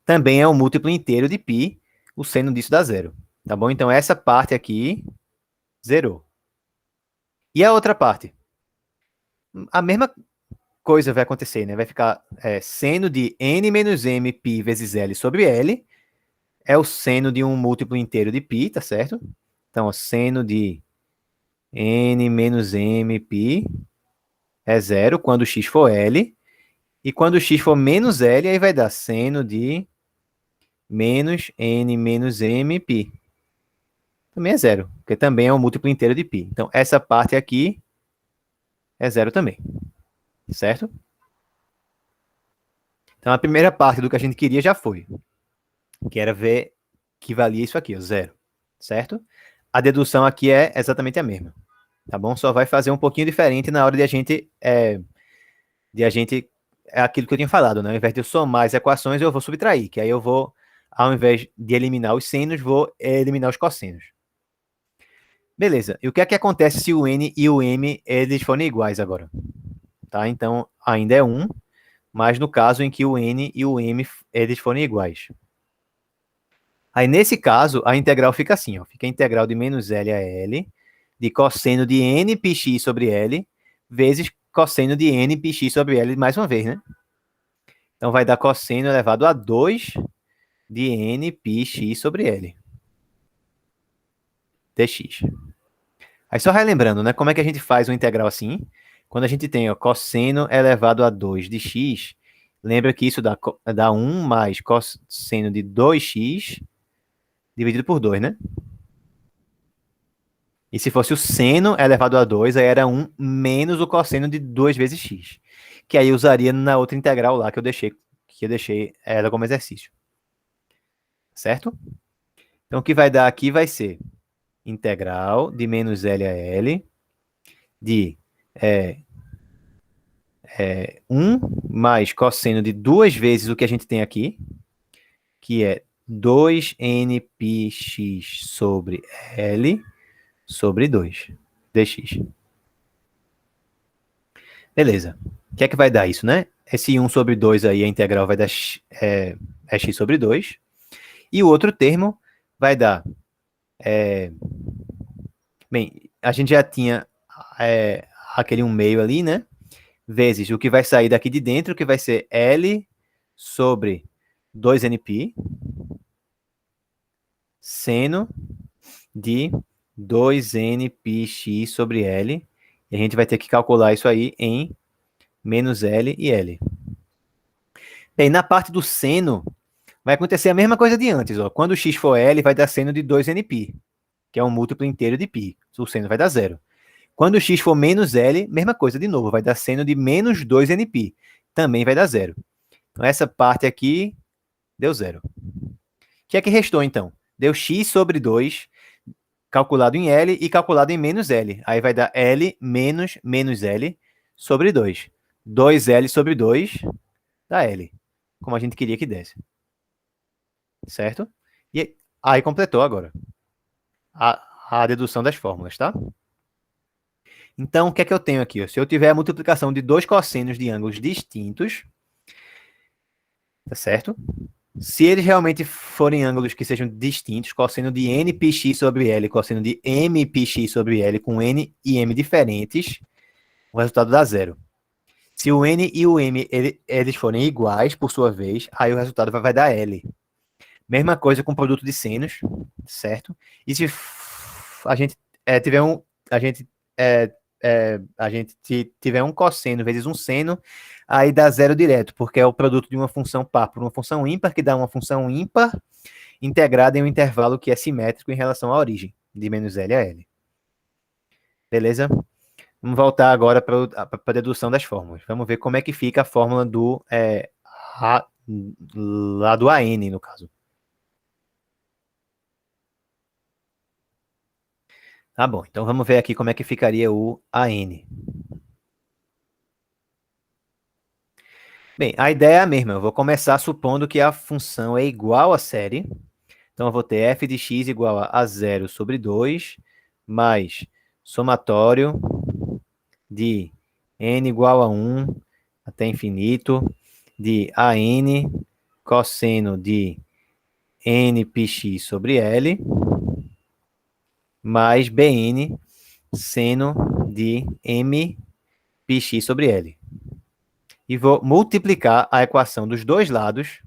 Speaker 1: Também é um múltiplo inteiro de π, o seno disso dá zero, tá bom? Então essa parte aqui zerou. E a outra parte? A mesma coisa vai acontecer, né? Vai ficar seno de N menos M π vezes L sobre L, é o seno de um múltiplo inteiro de π, tá certo? Então, ó, seno de n menos m π é zero quando x for L. E quando x for menos L, aí vai dar seno de menos n menos m π. Também é zero, porque também é um múltiplo inteiro de π. Então, essa parte aqui é zero também, certo? Então, a primeira parte do que a gente queria já foi, que era ver que valia isso aqui, ó, zero, certo? A dedução aqui é exatamente a mesma, tá bom? Só vai fazer um pouquinho diferente na hora de a gente é aquilo que eu tinha falado, né? Ao invés de eu somar as equações, eu vou subtrair, que aí eu vou, ao invés de eliminar os senos, vou eliminar os cossenos. Beleza. E o que é que acontece se o n e o m eles forem iguais agora? Tá? Então, ainda é 1, mas no caso em que o n e o m eles forem iguais. Aí, nesse caso, a integral fica assim, ó. Fica a integral de menos L a L, de cosseno de n πx sobre L, vezes cosseno de n πx sobre L, mais uma vez, né? Então, vai dar cosseno elevado a 2 de n πx sobre L, dx. Aí, só relembrando, né? Como é que a gente faz uma integral assim? Quando a gente tem ó, cosseno elevado a 2 de x, lembra que isso dá 1 mais cosseno de 2x dividido por 2, né? E se fosse o seno elevado a 2, aí era 1 menos o cosseno de 2 vezes x. Que aí usaria na outra integral lá que eu deixei ela como exercício. Certo? Então, o que vai dar aqui vai ser integral de menos L a L de 1 mais cosseno de 2 vezes o que a gente tem aqui, que é 2nπx sobre L sobre 2 dx. Beleza. que é que vai dar isso, né? Esse 1 sobre 2 aí, a integral vai dar x sobre 2. E o outro termo vai dar... bem, a gente já tinha aquele 1 meio ali, né? Vezes o que vai sair daqui de dentro, que vai ser L sobre 2nπ, seno de 2nπx sobre L. E a gente vai ter que calcular isso aí em menos L e L. Bem, na parte do seno, vai acontecer a mesma coisa de antes. Ó. Quando x for L, vai dar seno de 2nπ, que é um múltiplo inteiro de π. O seno vai dar zero. Quando x for menos L, mesma coisa de novo, vai dar seno de menos 2nπ. Também vai dar zero. Então, essa parte aqui deu zero. O que é que restou, então? Deu x sobre 2, calculado em L e calculado em menos L. Aí vai dar L menos menos L sobre 2. 2L sobre 2 dá L, como a gente queria que desse. Certo? E aí completou agora a dedução das fórmulas, tá? Então, o que é que eu tenho aqui? Se eu tiver a multiplicação de dois cossenos de ângulos distintos, tá certo? Se eles realmente forem ângulos que sejam distintos, cosseno de nπx sobre L, cosseno de mπx sobre L, com n e m diferentes, o resultado dá zero. Se o n e o m eles forem iguais, por sua vez, aí o resultado vai dar L. Mesma coisa com o produto de senos, certo? E se a gente tiver um... a gente tiver um cosseno vezes um seno, aí dá zero direto, porque é o produto de uma função par por uma função ímpar, que dá uma função ímpar integrada em um intervalo que é simétrico em relação à origem, de menos L a L. Beleza? Vamos voltar agora para a dedução das fórmulas. Vamos ver como é que fica a fórmula do lá do AN, no caso. Tá bom, então vamos ver aqui como é que ficaria o AN. Bem, a ideia é a mesma. Eu vou começar supondo que a função é igual à série. Então, eu vou ter f de x igual a 0 sobre 2, mais somatório de n igual a 1 até infinito, de AN cosseno de nπx sobre L, mais BN seno de mπx sobre L. E vou multiplicar a equação dos dois lados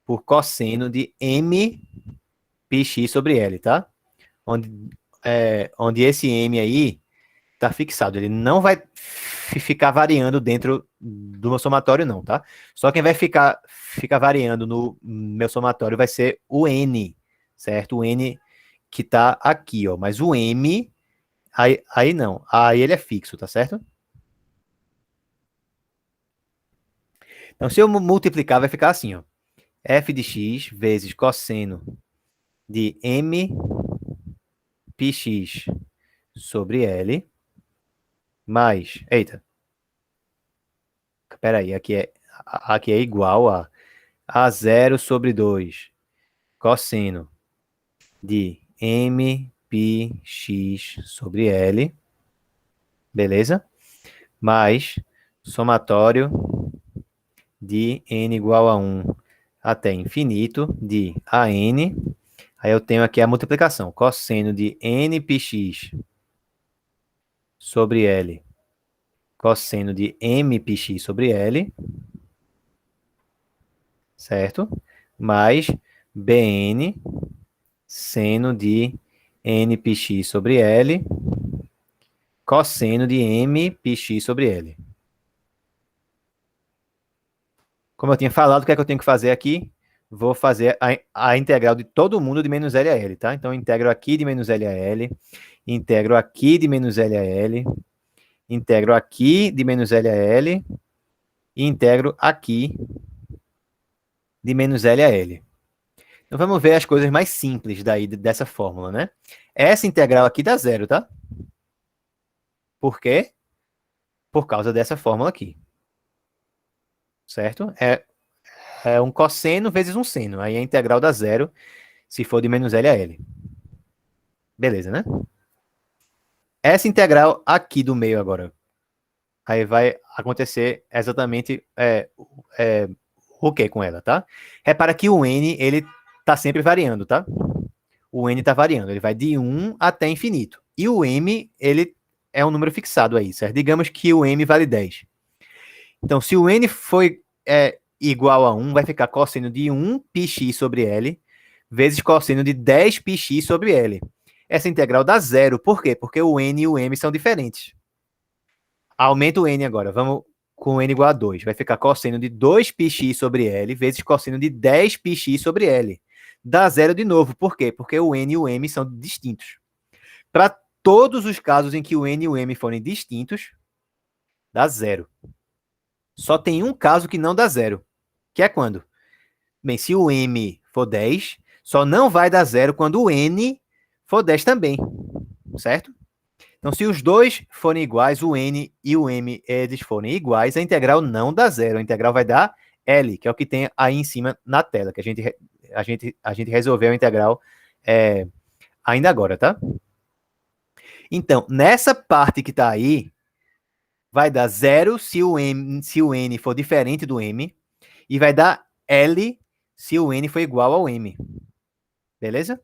Speaker 1: por cosseno de mπx sobre L, tá? Onde esse m aí está fixado. Ele não vai ficar variando dentro do meu somatório, não, tá? Só quem vai ficar variando no meu somatório vai ser o n, certo? O n que está aqui, ó. Mas o m, aí não. Aí ele é fixo, tá certo? Então, se eu multiplicar, vai ficar assim, ó. F de x vezes cosseno de m πx sobre L, mais... Eita. Peraí, aqui é igual a 0 sobre 2 cosseno de mπx sobre L, beleza? Mais somatório de n igual a 1 até infinito de AN. Aí eu tenho aqui a multiplicação, cosseno de nπx sobre L, cosseno de mπx sobre L, certo? Mais Bn seno de nπx sobre L, cosseno de mπx sobre L. Como eu tinha falado, o que é que eu tenho que fazer aqui? Vou fazer a integral de todo mundo de menos L a L, tá? Então, eu integro aqui de menos L a L, integro aqui de menos L a L, integro aqui de menos L a L, e integro aqui de menos L a L. Então, vamos ver as coisas mais simples daí dessa fórmula, né? Essa integral aqui dá zero, tá? Por quê? Por causa dessa fórmula aqui. Certo? É um cosseno vezes um seno. Aí a integral dá zero se for de menos L a L. Beleza, né? Essa integral aqui do meio agora. aí vai acontecer exatamente o que com ela, tá? Repara que o n, ele tá sempre variando, tá? O n tá variando, ele vai de 1 até infinito. E o m, ele é um número fixado aí, certo? Digamos que o m vale 10. Então, se o n foi igual a 1, vai ficar cosseno de 1 πx sobre L vezes cosseno de 10 πx sobre L. Essa integral dá zero. Por quê? Porque o n e o m são diferentes. Aumenta o n agora. Vamos com n igual a 2. Vai ficar cosseno de 2 πx sobre L vezes cosseno de 10 πx sobre L. Dá zero de novo. Por quê? Porque o n e o m são distintos. Para todos os casos em que o n e o m forem distintos, dá zero. Só tem um caso que não dá zero, que é quando? Bem, se o m for 10, só não vai dar zero quando o n for 10 também, certo? Então, se os dois forem iguais, o n e o m eles forem iguais, a integral não dá zero. A integral vai dar L, que é o que tem aí em cima na tela, que a gente resolveu a integral ainda agora, tá? Então, nessa parte que está aí, vai dar zero se o n for diferente do m, e vai dar L se o n for igual ao m. Beleza?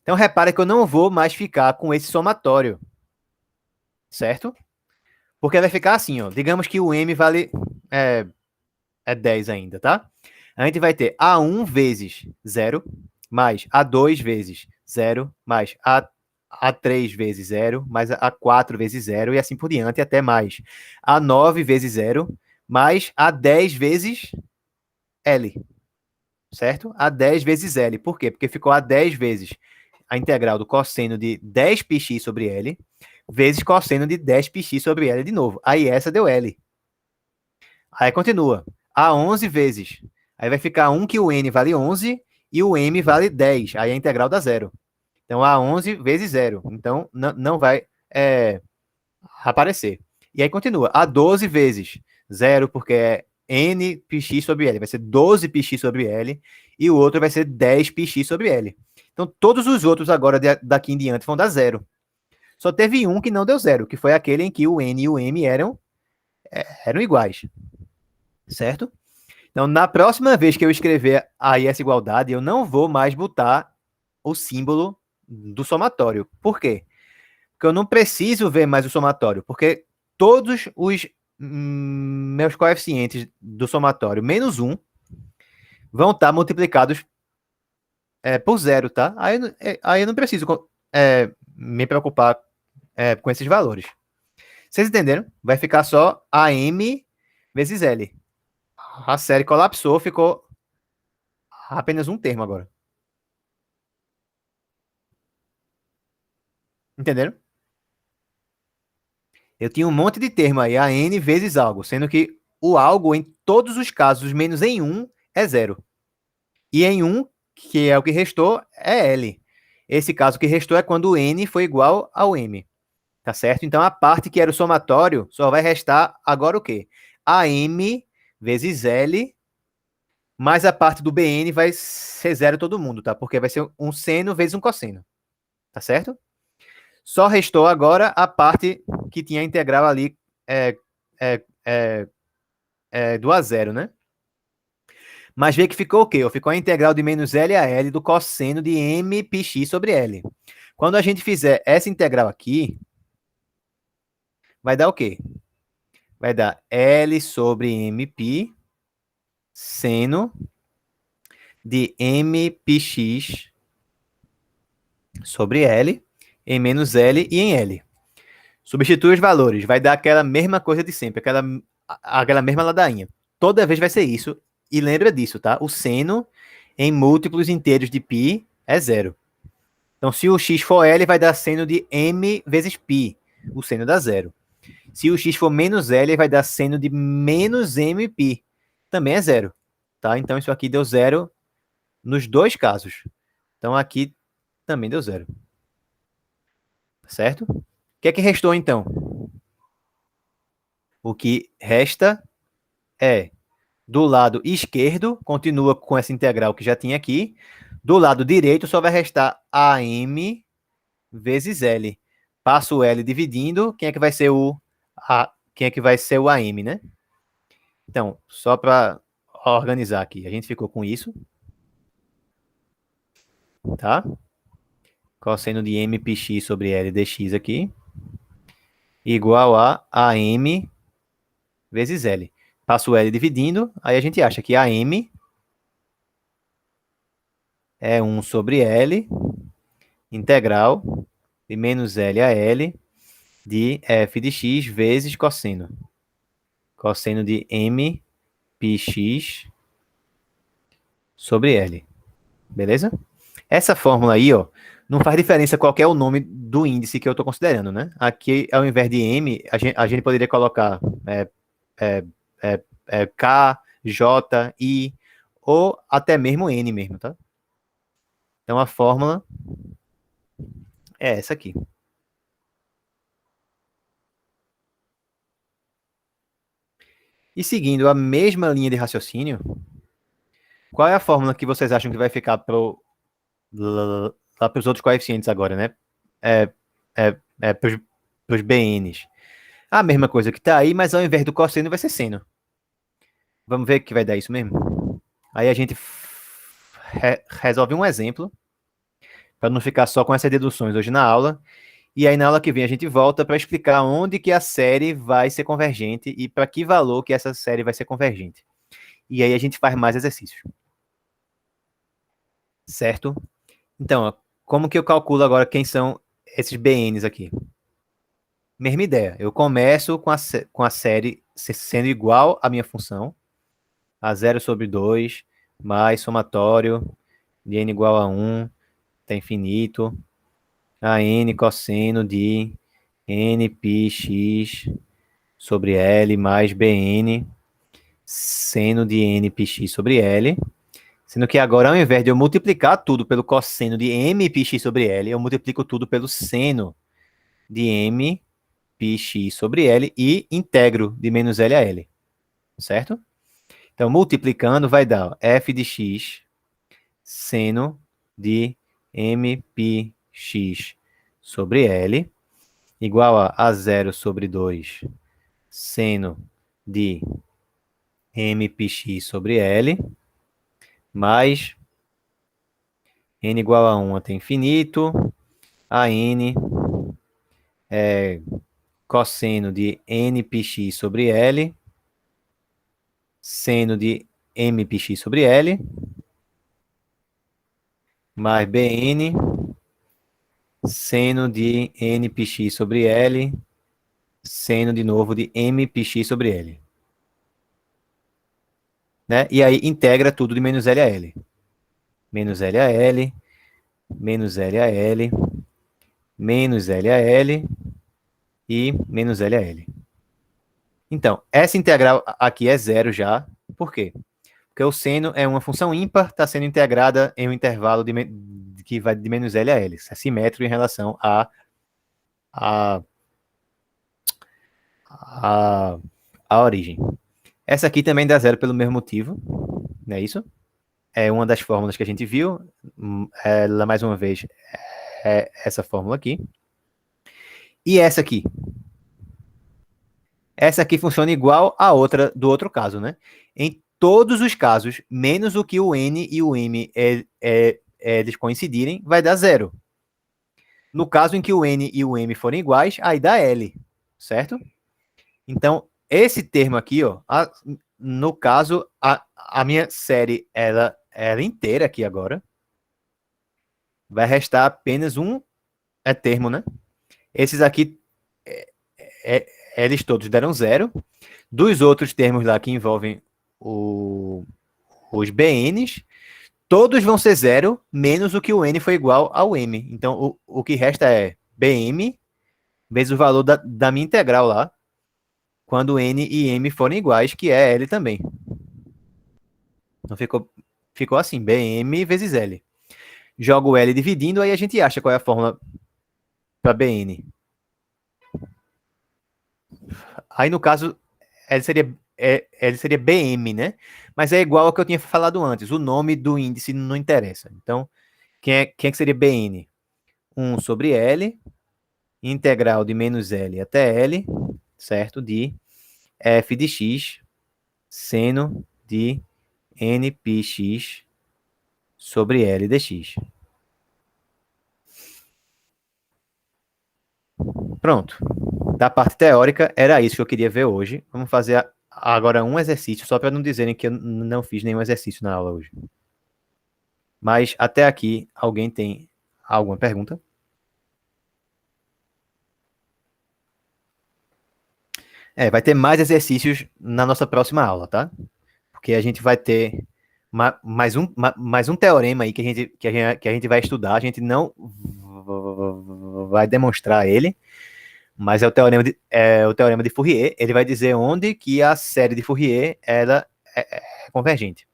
Speaker 1: Então, repara que eu não vou mais ficar com esse somatório, certo? Porque vai ficar assim, ó. Digamos que o m vale 10 ainda, tá? A gente vai ter A1 vezes 0, mais A2 vezes 0, mais A3 vezes 0, mais A4 vezes 0, e assim por diante, até mais A9 vezes 0, mais A10 vezes L, certo? A10 vezes L. Por quê? Porque ficou A10 vezes a integral do cosseno de 10 πx sobre L, vezes cosseno de 10 πx sobre L de novo. Aí essa deu L. Aí continua. A11 vezes. Aí vai ficar 1 que o n vale 11 e o m vale 10. Aí a integral dá zero. Então, A11 vezes zero. Então, não vai aparecer. E aí continua. A12 vezes zero, porque é n πx sobre L. Vai ser 12 πx sobre L. E o outro vai ser 10 πx sobre L. Então, todos os outros agora, daqui em diante, vão dar zero. Só teve um que não deu zero, que foi aquele em que o n e o m eram iguais. Certo? Então, na próxima vez que eu escrever aí essa igualdade, eu não vou mais botar o símbolo do somatório. Por quê? Porque eu não preciso ver mais o somatório, porque todos os meus coeficientes do somatório menos 1 vão estar multiplicados por zero, tá? Aí eu não preciso me preocupar com esses valores. Vocês entenderam? Vai ficar só AM vezes L. A série colapsou, ficou apenas um termo agora. Entenderam? Eu tinha um monte de termo aí, a n vezes algo, sendo que o algo, em todos os casos, menos em um, é zero. E em um, que é o que restou, é L. Esse caso que restou é quando o n foi igual ao m. Tá certo? Então, a parte que era o somatório, só vai restar agora o quê? A m vezes L, mais a parte do bn vai ser zero todo mundo, tá? Porque vai ser um seno vezes um cosseno. Tá certo? Só restou agora a parte que tinha a integral ali do a zero, né? Mas vê que ficou o quê? Ficou a integral de menos L a L do cosseno de m πx sobre L. Quando a gente fizer essa integral aqui, vai dar o quê? Vai dar L sobre mπ seno de m πx sobre L em menos L e em L. Substitui os valores, vai dar aquela mesma coisa de sempre, aquela mesma ladainha. Toda vez vai ser isso. E lembra disso, tá? O seno em múltiplos inteiros de π é zero. Então, se o x for L, vai dar seno de m vezes π. O seno dá zero. Se o x for menos L, vai dar seno de menos mπ. Também é zero. Tá? Então, isso aqui deu zero nos dois casos. Então, aqui também deu zero. Certo? O que é que restou, então? O que resta é, do lado esquerdo, continua com essa integral que já tinha aqui. Do lado direito, só vai restar AM vezes L. Passa o L dividindo. Quem é que vai ser quem é que vai ser o AM, né? Então, só para organizar aqui, a gente ficou com isso, tá? Cosseno de M πx sobre L dx aqui, igual a AM vezes L. Passo o L dividindo, aí a gente acha que AM é 1 sobre L, integral de menos L a L de f de x vezes cosseno. Cosseno de M πx sobre L. Beleza? Essa fórmula aí, ó, não faz diferença qual é o nome do índice que eu estou considerando, né? Aqui, ao invés de M, a gente poderia colocar é, K, J, I, ou até mesmo N mesmo, tá? Então a fórmula é essa aqui. E seguindo a mesma linha de raciocínio, qual é a fórmula que vocês acham que vai ficar para os outros coeficientes agora, né? Para os BNs. A mesma coisa que está aí, mas ao invés do cosseno vai ser seno. Vamos ver o que vai dar isso mesmo? Aí a gente resolve um exemplo, para não ficar só com essas deduções hoje na aula. E aí na aula que vem a gente volta para explicar onde que a série vai ser convergente e para que valor que essa série vai ser convergente. E aí a gente faz mais exercícios. Certo? Então, como que eu calculo agora quem são esses BNs aqui? Mesma ideia. Eu começo com a série sendo igual à minha função, a 0 sobre 2, mais somatório de n igual a 1 até infinito, a n cosseno de n πx sobre L mais Bn seno de n πx sobre L, sendo que agora, ao invés de eu multiplicar tudo pelo cosseno de m πx sobre L, eu multiplico tudo pelo seno de m πx sobre L e integro de menos L a L, certo? Então, multiplicando vai dar f de x seno de m πx sobre L igual a 0 sobre 2 seno de m πx sobre L mais n igual a 1 até infinito, a n é cosseno de n πx sobre L, seno de m πx sobre L, mais Bn, seno de n πx sobre L, seno de novo de m πx sobre L. Né? E aí integra tudo de menos L a L. Menos L a L, menos L a L, menos L a L e menos L a L. Então, essa integral aqui é zero já. Por quê? Porque o seno é uma função ímpar, está sendo integrada em um intervalo que vai de menos L a L. Isso é simétrico em relação a origem. Essa aqui também dá zero pelo mesmo motivo, não é isso? É uma das fórmulas que a gente viu. Ela, mais uma vez, é essa fórmula aqui. E essa aqui? Essa aqui funciona igual a outra do outro caso, né? Em todos os casos, menos o que o N e o M eles coincidirem, vai dar zero. No caso em que o N e o M forem iguais, aí dá L, certo? Então, esse termo aqui, ó, no caso, a minha série, ela inteira aqui agora, vai restar apenas um termo, né? Esses aqui, eles todos deram zero. Dos outros termos lá que envolvem os BNs, todos vão ser zero, menos o que o N foi igual ao M. Então, o que resta é BM vezes o valor da minha integral lá, quando N e M forem iguais, que é L também. Então, ficou assim, BM vezes L. Jogo L dividindo, aí a gente acha qual é a fórmula para BN. Aí, no caso, L seria BM, né? Mas é igual ao que eu tinha falado antes. O nome do índice não interessa. Então, quem é que seria BN? 1 sobre L, integral de menos L até L, certo? De f de x seno de nπx sobre L dx. Pronto. Da parte teórica, era isso que eu queria ver hoje. Vamos fazer agora um exercício, só para não dizerem que eu não fiz nenhum exercício na aula hoje. Mas até aqui, alguém tem alguma pergunta? Vai ter mais exercícios na nossa próxima aula, tá? Porque a gente vai ter mais um teorema aí que a gente vai estudar. A gente não vai demonstrar ele, mas é o teorema de Fourier. Ele vai dizer onde que a série de Fourier ela é convergente.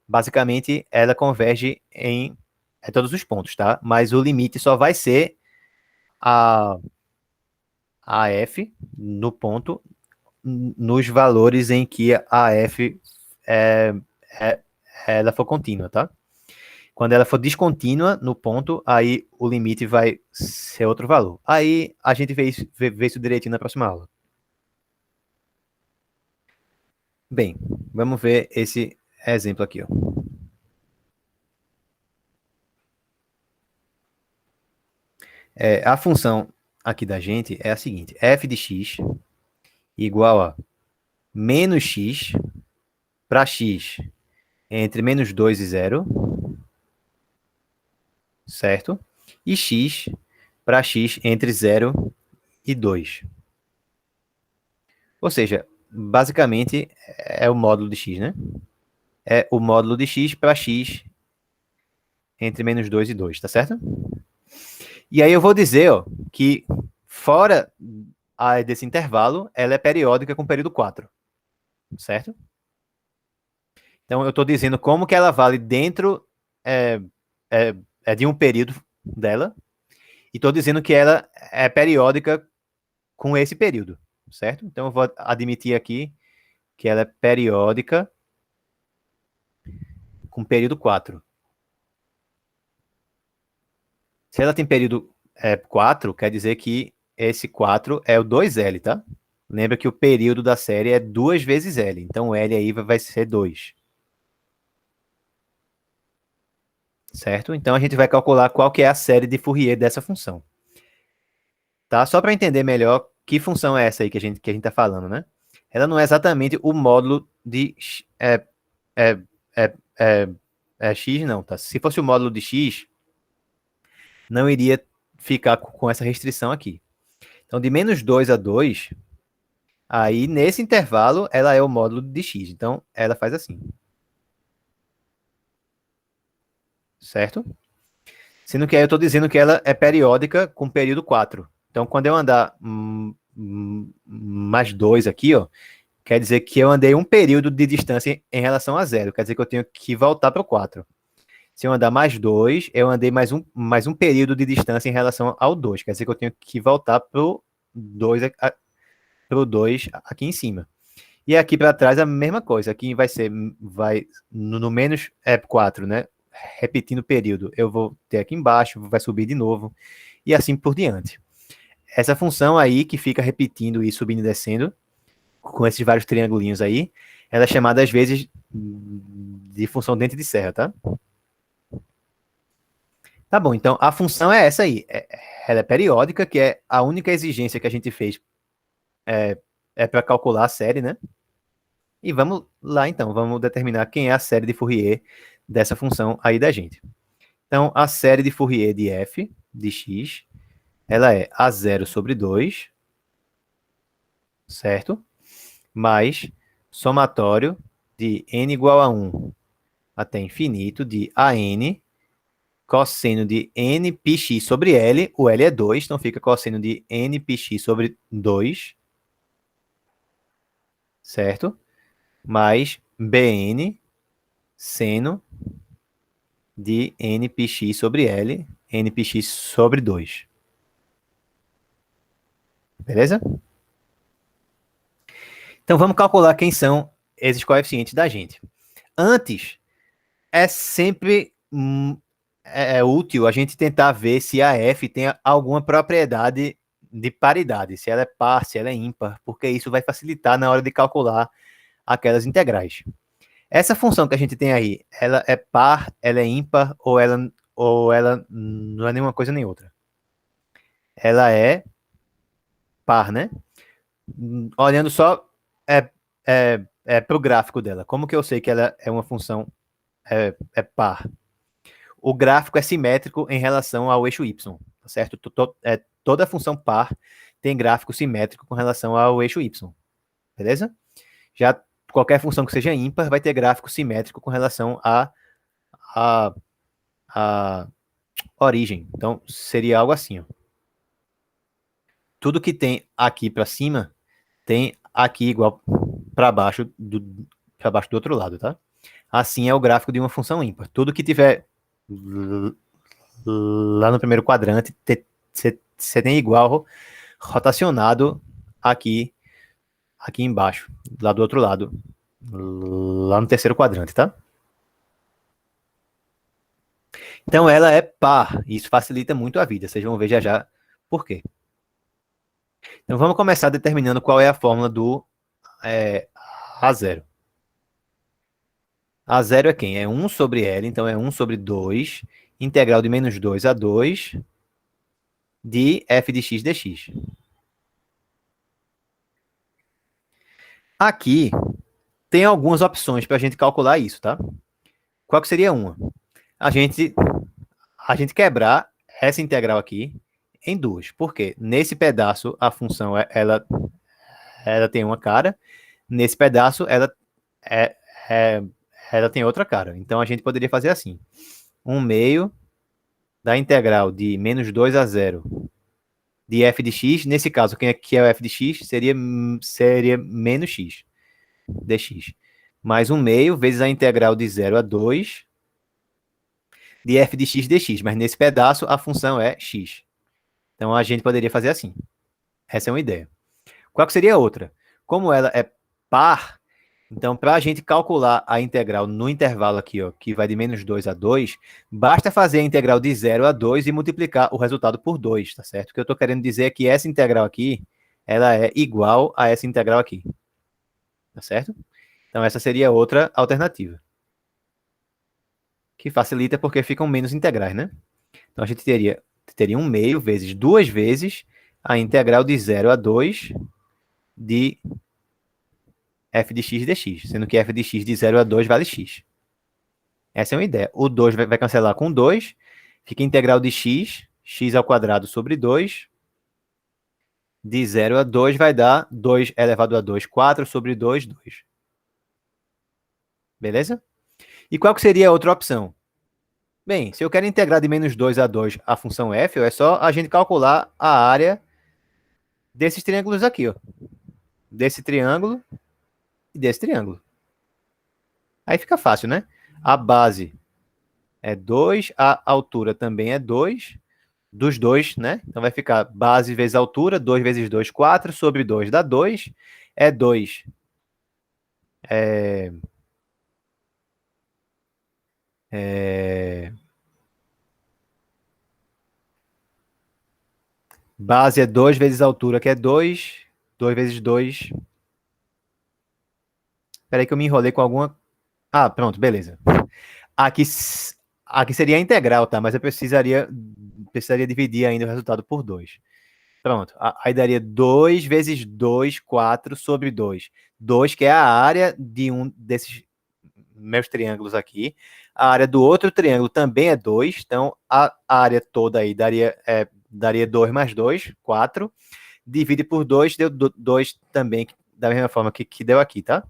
Speaker 1: Basicamente, ela converge em todos os pontos, tá? Mas o limite só vai ser a f no ponto, nos valores em que a f é, é, ela for contínua, tá? Quando ela for descontínua no ponto, aí o limite vai ser outro valor. Aí a gente vê isso direitinho na próxima aula. Bem, vamos ver esse exemplo aqui, ó. A função aqui da gente é a seguinte: f de x igual a menos x para x entre menos 2 e 0, certo? E x para x entre 0 e 2. Ou seja, basicamente é o módulo de x, né? É o módulo de x para x entre menos 2 e 2, tá certo? E aí eu vou dizer, ó, que fora desse intervalo, ela é periódica com período 4, certo? Então eu estou dizendo como que ela vale dentro é, de um período dela, e estou dizendo que ela é periódica com esse período, certo? Então eu vou admitir aqui que ela é periódica com período 4. Se ela tem período 4, quer dizer que esse 4 é o 2L, tá? Lembra que o período da série é 2 vezes L, então o L aí vai ser 2. Certo? Então a gente vai calcular qual que é a série de Fourier dessa função. Tá? Só para entender melhor que função é essa aí que a gente tá falando, né? Ela não é exatamente o módulo de é, é, x, não, tá? Se fosse o módulo de x, não iria ficar com essa restrição aqui. Então, de menos 2 a 2, aí nesse intervalo, ela é o módulo de x. Então, ela faz assim. Certo? Sendo que aí eu estou dizendo que ela é periódica com período 4. Então, quando eu andar mais 2 aqui, ó, quer dizer que eu andei um período de distância em relação a 0. Quer dizer que eu tenho que voltar para o 4. Se eu andar mais 2, eu andei mais um período de distância em relação ao 2. Quer dizer que eu tenho que voltar para o 2 aqui em cima. E aqui para trás a mesma coisa. Aqui vai no menos 4, né? Repetindo o período. Eu vou ter aqui embaixo, vai subir de novo. E assim por diante. Essa função aí, que fica repetindo e subindo e descendo, com esses vários triangulinhos aí, ela é chamada às vezes de função dente de serra, tá? Tá bom, então a função é essa aí. Ela é periódica, que é a única exigência que a gente fez para calcular a série, né? E vamos lá então, vamos determinar quem é a série de Fourier dessa função aí da gente. Então, a série de Fourier de f de x, ela é a0 sobre 2, certo? Mais somatório de n igual a 1 até infinito de an cosseno de nπx sobre L, o L é 2, então fica cosseno de nπx sobre 2, certo? Mais Bn seno de nπx sobre L, nπx sobre 2. Beleza? Então vamos calcular quem são esses coeficientes da gente. Antes, é sempre útil a gente tentar ver se a f tem alguma propriedade de paridade, se ela é par, se ela é ímpar, porque isso vai facilitar na hora de calcular aquelas integrais. Essa função que a gente tem aí, ela é par, ela é ímpar ou ela não é nenhuma coisa nem outra? Ela é par, né? Olhando só para o gráfico dela. Como que eu sei que ela é uma função par? O gráfico é simétrico em relação ao eixo y, tá certo? Toda função par tem gráfico simétrico com relação ao eixo y, beleza? Já qualquer função que seja ímpar vai ter gráfico simétrico com relação a origem. Então, seria algo assim, ó. Tudo que tem aqui para cima tem aqui igual para baixo do outro lado, tá? Assim é o gráfico de uma função ímpar. Tudo que tiver lá no primeiro quadrante, você tem igual rotacionado aqui embaixo, lá do outro lado, lá no terceiro quadrante, tá? Então ela é par, e isso facilita muito a vida. Vocês vão ver já já por quê. Então vamos começar determinando qual é a fórmula do A0. A0 é quem? É 1 sobre L, então é 1 sobre 2, integral de menos 2 a 2 de f de x dx. Aqui tem algumas opções para a gente calcular isso, tá? Qual que seria uma? A gente quebrar essa integral aqui em duas. Por quê? Nesse pedaço, a função ela tem uma cara, nesse pedaço, é, é, ela tem outra cara. Então, a gente poderia fazer assim. 1 meio da integral de menos 2 a 0 de f de x. Nesse caso, quem aqui é o f de x seria menos x dx. Mais 1 meio vezes a integral de 0 a 2 de f de x dx. Mas nesse pedaço, a função é x. Então, a gente poderia fazer assim. Essa é uma ideia. Qual que seria a outra? Como ela é par, então, para a gente calcular a integral no intervalo aqui, ó, que vai de menos 2 a 2, basta fazer a integral de 0 a 2 e multiplicar o resultado por 2, tá certo? O que eu estou querendo dizer é que essa integral aqui, ela é igual a essa integral aqui, tá certo? Então, essa seria outra alternativa. Que facilita porque ficam menos integrais, né? Então, a gente teria 1 meio vezes 2 vezes a integral de 0 a 2 de f de x dx, sendo que f de x de 0 a 2 vale x. Essa é uma ideia. O 2 vai cancelar com 2, fica integral de x ao quadrado sobre 2, de 0 a 2 vai dar 2 elevado a 2, 4 sobre 2, 2. Beleza? E qual que seria a outra opção? Bem, se eu quero integrar de menos 2 a 2 a função f, é só a gente calcular a área desses triângulos aqui, ó. Desse triângulo e desse triângulo. Aí fica fácil, né? A base é 2, a altura também é 2, dos dois, né? Então vai ficar base vezes altura, 2 vezes 2, 4, sobre 2 dá 2, é 2. Base é 2 vezes altura, que é 2, 2 vezes 2. Espera aí que eu me enrolei com alguma... Ah, pronto, beleza. Aqui seria a integral, tá? Mas eu precisaria dividir ainda o resultado por 2. Pronto. Aí daria 2 vezes 2, 4 sobre 2. 2, que é a área de um desses meus triângulos aqui. A área do outro triângulo também é 2. Então, a área toda aí daria 2 mais 2, 4. Divide por 2, deu 2 também, da mesma forma que deu aqui, tá?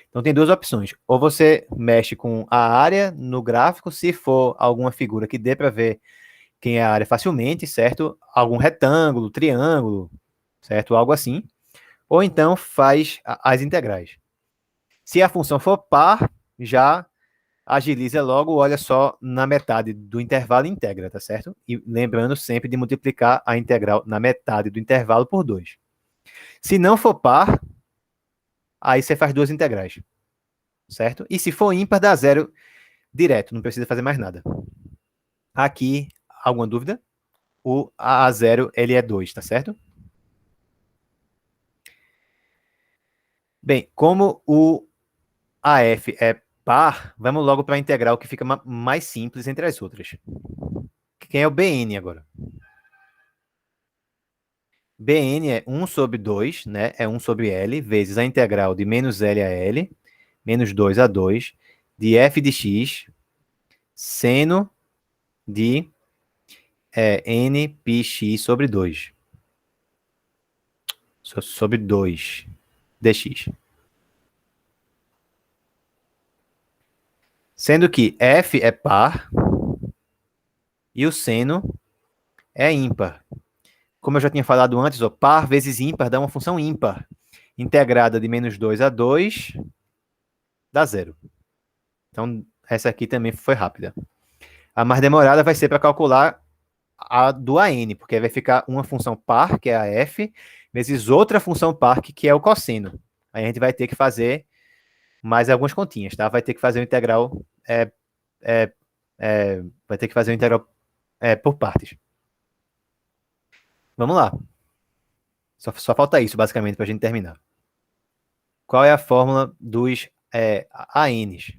Speaker 1: Então, tem duas opções. Ou você mexe com a área no gráfico, se for alguma figura que dê para ver quem é a área facilmente, certo? Algum retângulo, triângulo, certo? Algo assim. Ou então faz as integrais. Se a função for par, já agiliza logo, olha só na metade do intervalo e integra, tá certo? E lembrando sempre de multiplicar a integral na metade do intervalo por 2. Se não for par, aí você faz duas integrais, certo? E se for ímpar, dá zero direto, não precisa fazer mais nada. Aqui, alguma dúvida? o A0 ele é 2, tá certo? Bem, como o AF é par, vamos logo para a integral que fica mais simples entre as outras. Quem é o BN agora? BN é 1 sobre 2, né? É 1 sobre L, vezes a integral de menos L a L, menos 2 a 2, de f de x, seno de n πx sobre 2. Sobre 2 dx. Sendo que f é par e o seno é ímpar. Como eu já tinha falado antes, ó, par vezes ímpar dá uma função ímpar. Integrada de menos 2 a 2 dá zero. Então, essa aqui também foi rápida. A mais demorada vai ser para calcular a do AN, porque aí vai ficar uma função par, que é a f, vezes outra função par, que é o cosseno. Aí a gente vai ter que fazer mais algumas continhas, tá? Vai ter que fazer o integral, é, vai ter que fazer o integral por partes. Vamos lá. Só falta isso, basicamente, para a gente terminar. Qual é a fórmula dos ANs?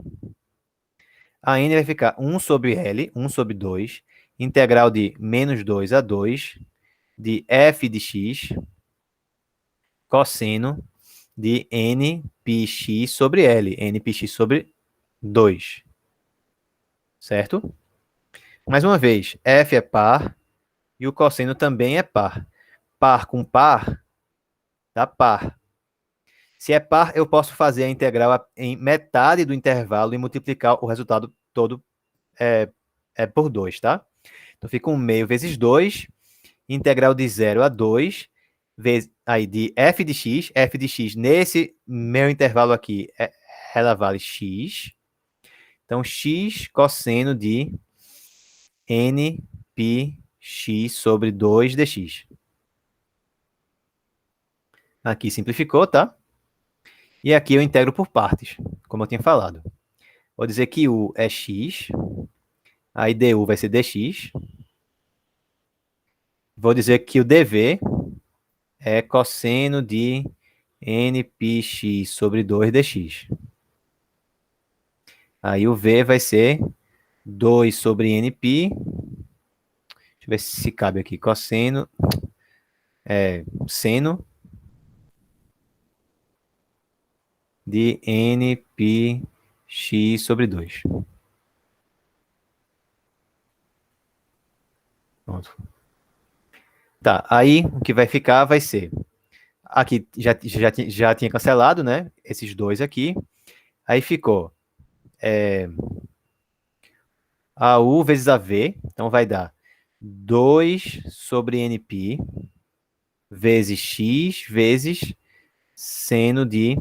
Speaker 1: A n vai ficar 1 sobre L, 1 sobre 2, integral de menos 2 a 2, de f de x, cosseno de n πx sobre L, n πx sobre 2. Certo? Mais uma vez, f é par e o cosseno também é par. Par com par dá par. Se é par, eu posso fazer a integral em metade do intervalo e multiplicar o resultado todo por 2, tá? Então fica 1 meio vezes 2, integral de 0 a 2, vezes, aí de f de x nesse meu intervalo aqui, ela vale x. Então, x cosseno de n πx sobre 2 dx. Aqui simplificou, tá? E aqui eu integro por partes, como eu tinha falado. Vou dizer que u é x, aí du vai ser dx. Vou dizer que o dv é cosseno de n πx sobre 2 dx. Aí o v vai ser 2 sobre nπ. Deixa eu ver se cabe aqui. Cosseno, seno de nπx sobre 2. Pronto. Tá, aí o que vai ficar vai ser... Aqui já tinha cancelado, né? Esses dois aqui. Aí ficou AU vezes AV. Então vai dar 2 sobre nπ vezes x vezes seno de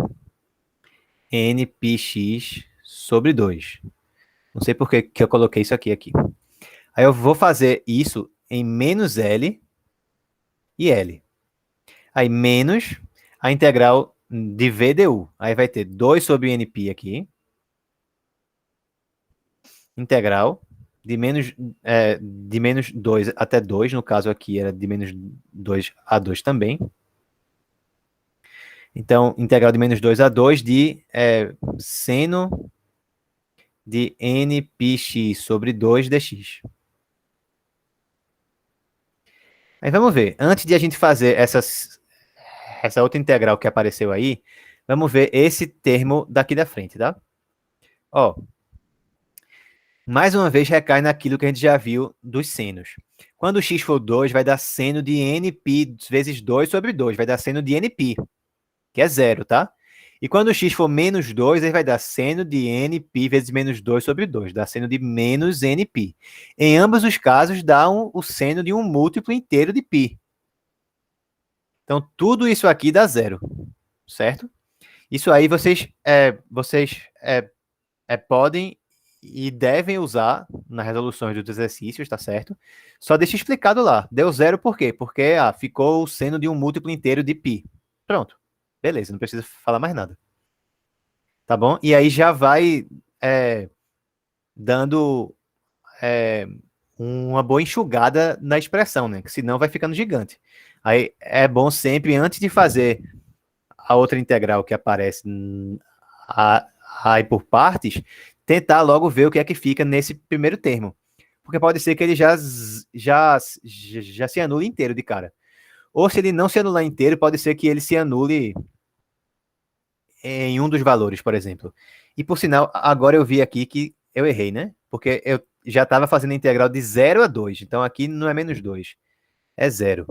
Speaker 1: nπx sobre 2. Não sei por que eu coloquei isso aqui. Aí eu vou fazer isso em menos L e L. Aí menos a integral de V du. Aí vai ter 2 sobre nπ aqui. Integral de menos 2 até 2. No caso aqui era de menos 2 a 2 também. Então, integral de menos 2 a 2 de seno de nπx sobre 2 dx. Aí vamos ver. Antes de a gente fazer essa outra integral que apareceu aí, vamos ver esse termo daqui da frente, tá? Ó, mais uma vez recai naquilo que a gente já viu dos senos. Quando x for 2, vai dar seno de nπ vezes 2 sobre 2, vai dar seno de nπ, que é zero, tá? E quando x for menos 2, aí vai dar seno de nπ vezes menos 2 sobre 2, dá seno de menos nπ. Em ambos os casos, dá o seno de um múltiplo inteiro de π. Então, tudo isso aqui dá zero, certo? Isso aí vocês podem e devem usar nas resoluções dos exercícios, tá certo? Só deixa explicado lá. Deu zero por quê? Porque ficou o seno de um múltiplo inteiro de π. Pronto. Beleza, não precisa falar mais nada. Tá bom? E aí já vai dando uma boa enxugada na expressão, né? Que senão vai ficando gigante. Aí é bom sempre, antes de fazer a outra integral que aparece a- aí por partes, tentar logo ver o que é que fica nesse primeiro termo. Porque pode ser que ele já se anule inteiro de cara. Ou se ele não se anular inteiro, pode ser que ele se anule em um dos valores, por exemplo. E por sinal, agora eu vi aqui que eu errei, né? Porque eu já estava fazendo a integral de 0 a 2. Então aqui não é menos 2, é zero.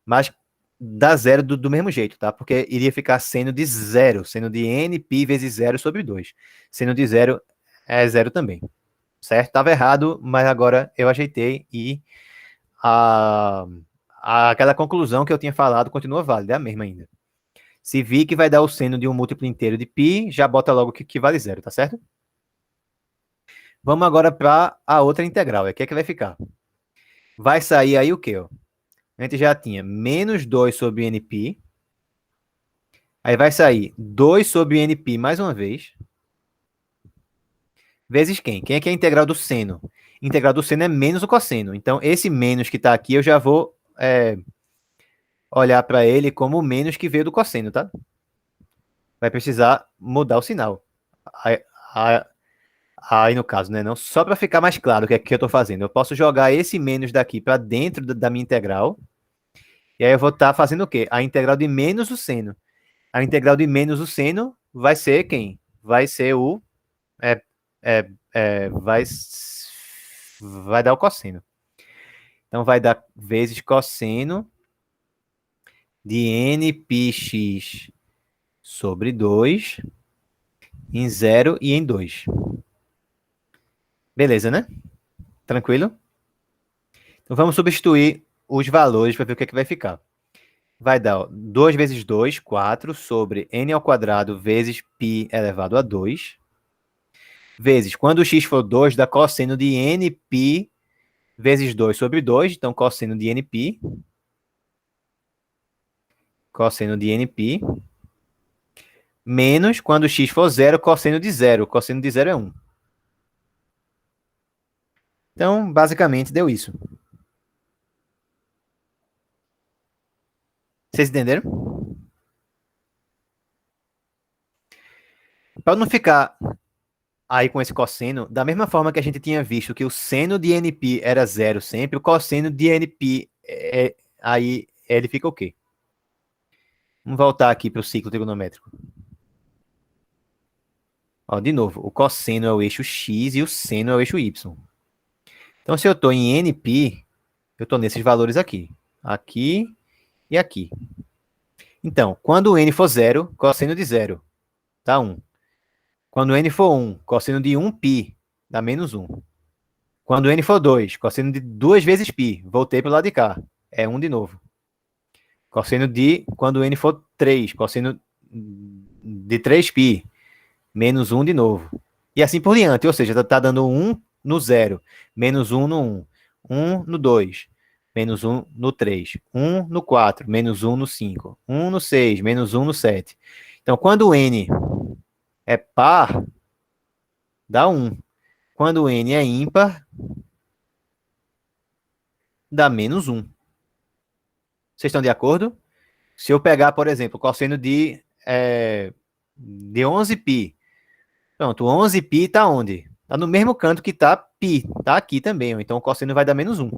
Speaker 1: Mas dá zero do mesmo jeito, tá? Porque iria ficar seno de zero, seno de n π vezes zero sobre 2. Seno de zero é zero também, certo? Tava errado, mas agora eu ajeitei e a, aquela conclusão que eu tinha falado continua válida, é a mesma ainda. Se vi que vai dar o seno de um múltiplo inteiro de π, já bota logo que vale zero, tá certo? Vamos agora para a outra integral. O que é que vai ficar? Vai sair aí o quê? Ó? A gente já tinha menos 2 sobre nπ. Aí vai sair 2 sobre nπ mais uma vez. Vezes quem? Quem é que é a integral do seno? A integral do seno é menos o cosseno. Então, esse menos que está aqui, eu já vou olhar para ele como o menos que veio do cosseno, tá? Vai precisar mudar o sinal. Aí, aí no caso, né? Não, só para ficar mais claro o que é que eu estou fazendo. Eu posso jogar esse menos daqui para dentro da minha integral. E aí eu vou estar fazendo o quê? A integral de menos o seno. A integral de menos o seno vai ser quem? Vai ser o. É, vai dar o cosseno. Então vai dar vezes cosseno de nπx sobre 2 em 0 e em 2. Beleza, né? Tranquilo? Então vamos substituir os valores para ver o que é que vai ficar. Vai dar ó, 2 vezes 2, 4, sobre n ao quadrado vezes π elevado a 2, vezes, quando o x for 2, dá cosseno de nπ vezes 2 sobre 2, então cosseno de nπ, cosseno de nπ, menos, quando x for 0, cosseno de 0, cosseno de 0 é 1. Então, basicamente, deu isso. Vocês entenderam? Para não ficar aí com esse cosseno, da mesma forma que a gente tinha visto que o seno de nπ era 0 sempre, o cosseno de nπ, aí ele fica o quê? Vamos voltar aqui para o ciclo trigonométrico. Ó, de novo, o cosseno é o eixo x e o seno é o eixo y. Então, se eu estou em nπ, eu estou nesses valores aqui. Aqui e aqui. Então, quando o n for 0, cosseno de 0 dá 1. Quando n for 1, cosseno de 1π dá menos 1. Quando n for 2, cosseno de 2 vezes π, voltei para o lado de cá, é 1 de novo. Cosseno de, quando n for 3, cosseno de 3π, menos 1 de novo. E assim por diante, ou seja, está dando 1 no 0, menos 1 no 1, 1 no 2, menos 1 no 3, 1 no 4, menos 1 no 5, 1 no 6, menos 1 no 7. Então, quando o n é par, dá 1. Quando o n é ímpar, dá menos 1. Vocês estão de acordo? Se eu pegar, por exemplo, o cosseno de 11π, pronto, 11π está onde? Está no mesmo canto que está π, está aqui também, então o cosseno vai dar menos 1.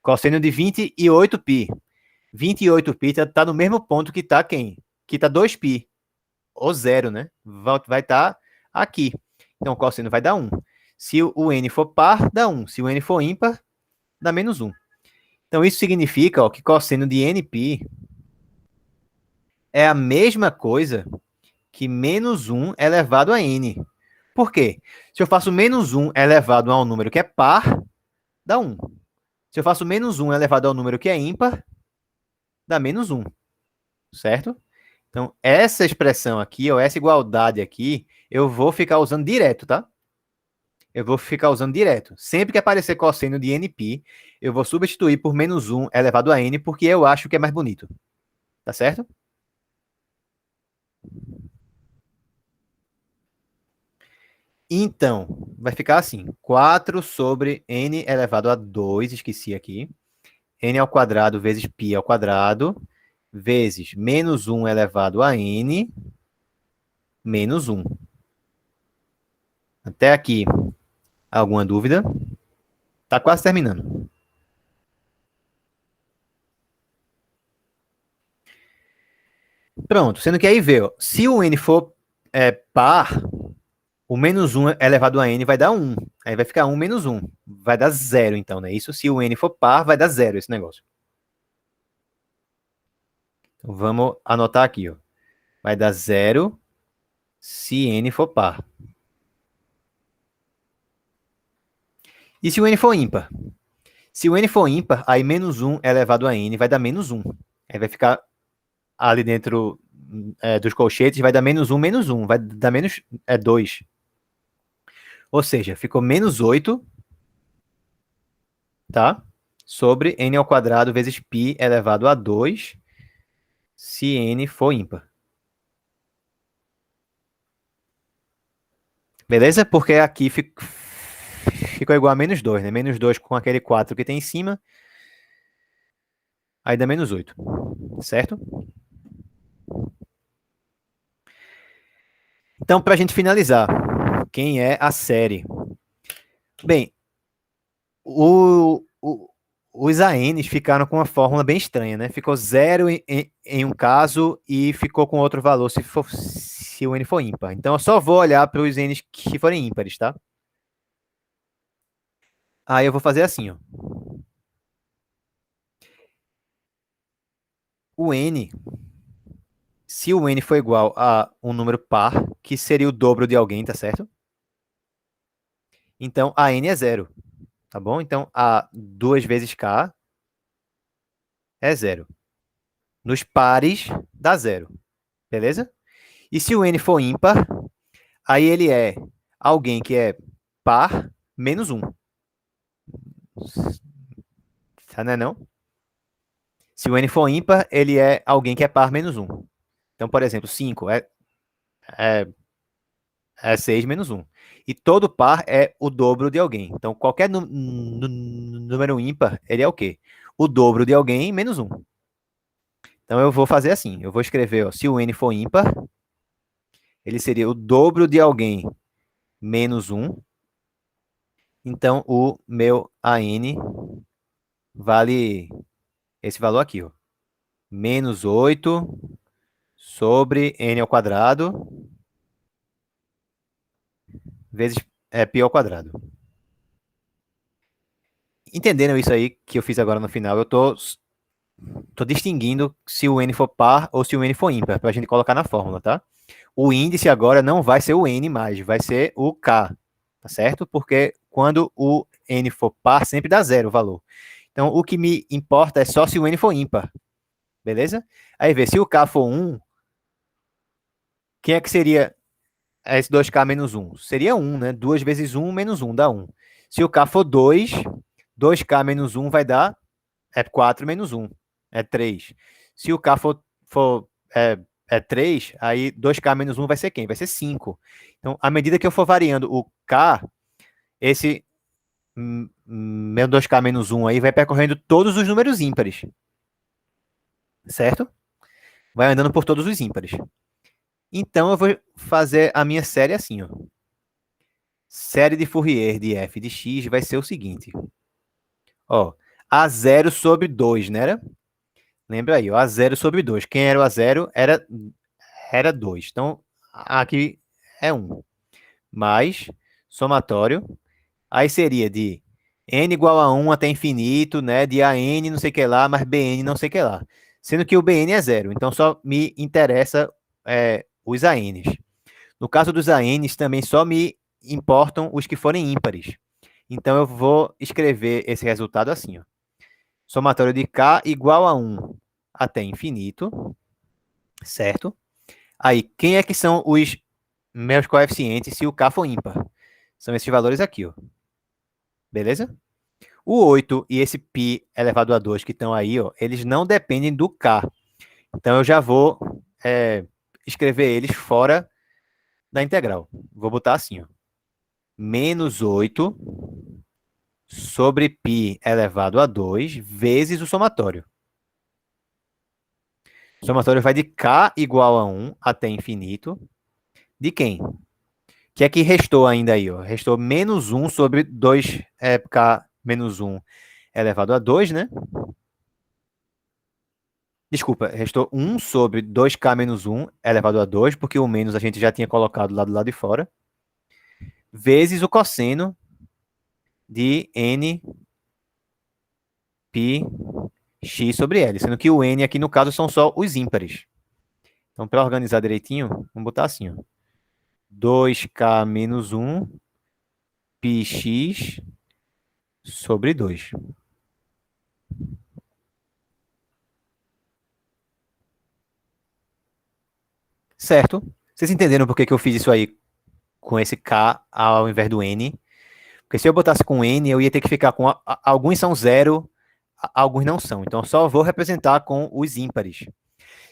Speaker 1: Cosseno de 28π. 28π está no mesmo ponto que está quem? Que está 2π, ou 0, né? Vai estar aqui. Então o cosseno vai dar 1. Se o n for par, dá 1. Se o n for ímpar, dá menos 1. Então isso significa ó, que cosseno de nπ é a mesma coisa que menos 1 elevado a n. Por quê? Se eu faço menos 1 elevado a um número que é par, dá 1. Se eu faço menos 1 elevado ao número que é ímpar, dá menos 1, certo? Então, essa expressão aqui, ou essa igualdade aqui, eu vou ficar usando direto, tá? Eu vou ficar usando direto. Sempre que aparecer cosseno de nπ, eu vou substituir por menos 1 elevado a n, porque eu acho que é mais bonito. Tá certo? Então, vai ficar assim, 4 sobre n elevado a 2, esqueci aqui, n ao quadrado vezes π ao quadrado, vezes menos 1 elevado a n, menos 1. Até aqui, alguma dúvida? Tá quase terminando. Pronto, sendo que aí vê, ó, se o n for par, o menos 1 elevado a n vai dar 1. Aí vai ficar 1 menos 1. Vai dar 0, então, né? Isso se o n for par, vai dar 0 esse negócio. Então, vamos anotar aqui, ó. Vai dar 0 se n for par. E se o n for ímpar? Se o n for ímpar, aí menos 1 elevado a n vai dar menos 1. Aí vai ficar ali dentro dos colchetes, vai dar menos 1, menos 1. Vai dar menos 2. Ou seja, ficou menos 8, tá? Sobre n ao quadrado vezes π elevado a 2, se n for ímpar. Beleza? Porque aqui ficou igual a menos 2, né? Menos 2 com aquele 4 que tem em cima. Aí dá menos 8. Certo? Então, para a gente finalizar, quem é a série? Bem, os ANs ficaram com uma fórmula bem estranha, né? Ficou 0 em um caso e ficou com outro valor se o n for ímpar. Então, eu só vou olhar para os n's que forem ímpares, tá? Aí eu vou fazer assim, ó. O n, se o n for igual a um número par, que seria o dobro de alguém, tá certo? Então, a n é 0, tá bom? Então, a 2 vezes k é 0. Nos pares, dá 0, beleza? E se o n for ímpar, aí ele é alguém que é par menos 1. Tá, né, não? Se o n for ímpar, ele é alguém que é par menos 1. Então, por exemplo, 5 é, é 6 menos 1. E todo par é o dobro de alguém. Então, qualquer número ímpar, ele é o quê? O dobro de alguém menos 1. Então, eu vou fazer assim. Eu vou escrever, ó, se o n for ímpar, ele seria o dobro de alguém menos 1. Então, o meu AN vale esse valor aqui, ó. Menos 8 sobre n ao quadrado vezes π ao quadrado. Entenderam isso aí que eu fiz agora no final? Eu tô distinguindo se o n for par ou se o n for ímpar, para a gente colocar na fórmula, tá? O índice agora não vai ser o n mais, vai ser o k, tá certo? Porque quando o n for par, sempre dá 0 o valor. Então, o que me importa é só se o n for ímpar, beleza? Aí vê, se o k for 1, quem é que seria esse 2k menos 1? Seria 1, né? 2 vezes 1 menos 1 dá 1. Se o k for 2, 2k menos 1 vai dar 4 menos 1, é 3. Se o k for 3, aí 2k menos 1 vai ser quem? Vai ser 5. Então, à medida que eu for variando o k, esse meu 2k menos 1 aí vai percorrendo todos os números ímpares. Certo? Vai andando por todos os ímpares. Então, eu vou fazer a minha série assim, ó. Série de Fourier de f de x vai ser o seguinte. Ó, A0 sobre 2, né? Lembra aí, ó, A0 sobre 2. Quem era o A0? Era 2. Então, aqui é 1. Mais somatório. Aí seria de n igual a 1 até infinito, né? De AN não sei o que lá, mais BN não sei o que lá. Sendo que o BN é 0. Então, só me interessa os ANs. No caso dos ANs, também só me importam os que forem ímpares. Então, eu vou escrever esse resultado assim, ó. Somatório de k igual a 1 até infinito, certo? Aí, quem é que são os meus coeficientes se o k for ímpar? São esses valores aqui, ó. Beleza? O 8 e esse π elevado a 2 que estão aí, ó, eles não dependem do k. Então, eu já vou escrever eles fora da integral. Vou botar assim, ó. menos 8 sobre π elevado a 2 vezes o somatório. O somatório vai de k igual a 1 até infinito. De quem? O que é que restou ainda aí? Ó? Restou menos 1 sobre 2k menos 1 elevado a 2, né? Desculpa, restou 1 sobre 2k menos 1 elevado a 2, porque o menos a gente já tinha colocado lá do lado de fora, vezes o cosseno de n π x sobre L, sendo que o n aqui no caso são só os ímpares. Então, para organizar direitinho, vamos botar assim, ó. 2k menos 1 πx sobre 2. Certo? Vocês entenderam por que que eu fiz isso aí com esse k ao invés do n? Porque se eu botasse com n, eu ia ter que ficar com... alguns são zero, alguns não são. Então, eu só vou representar com os ímpares.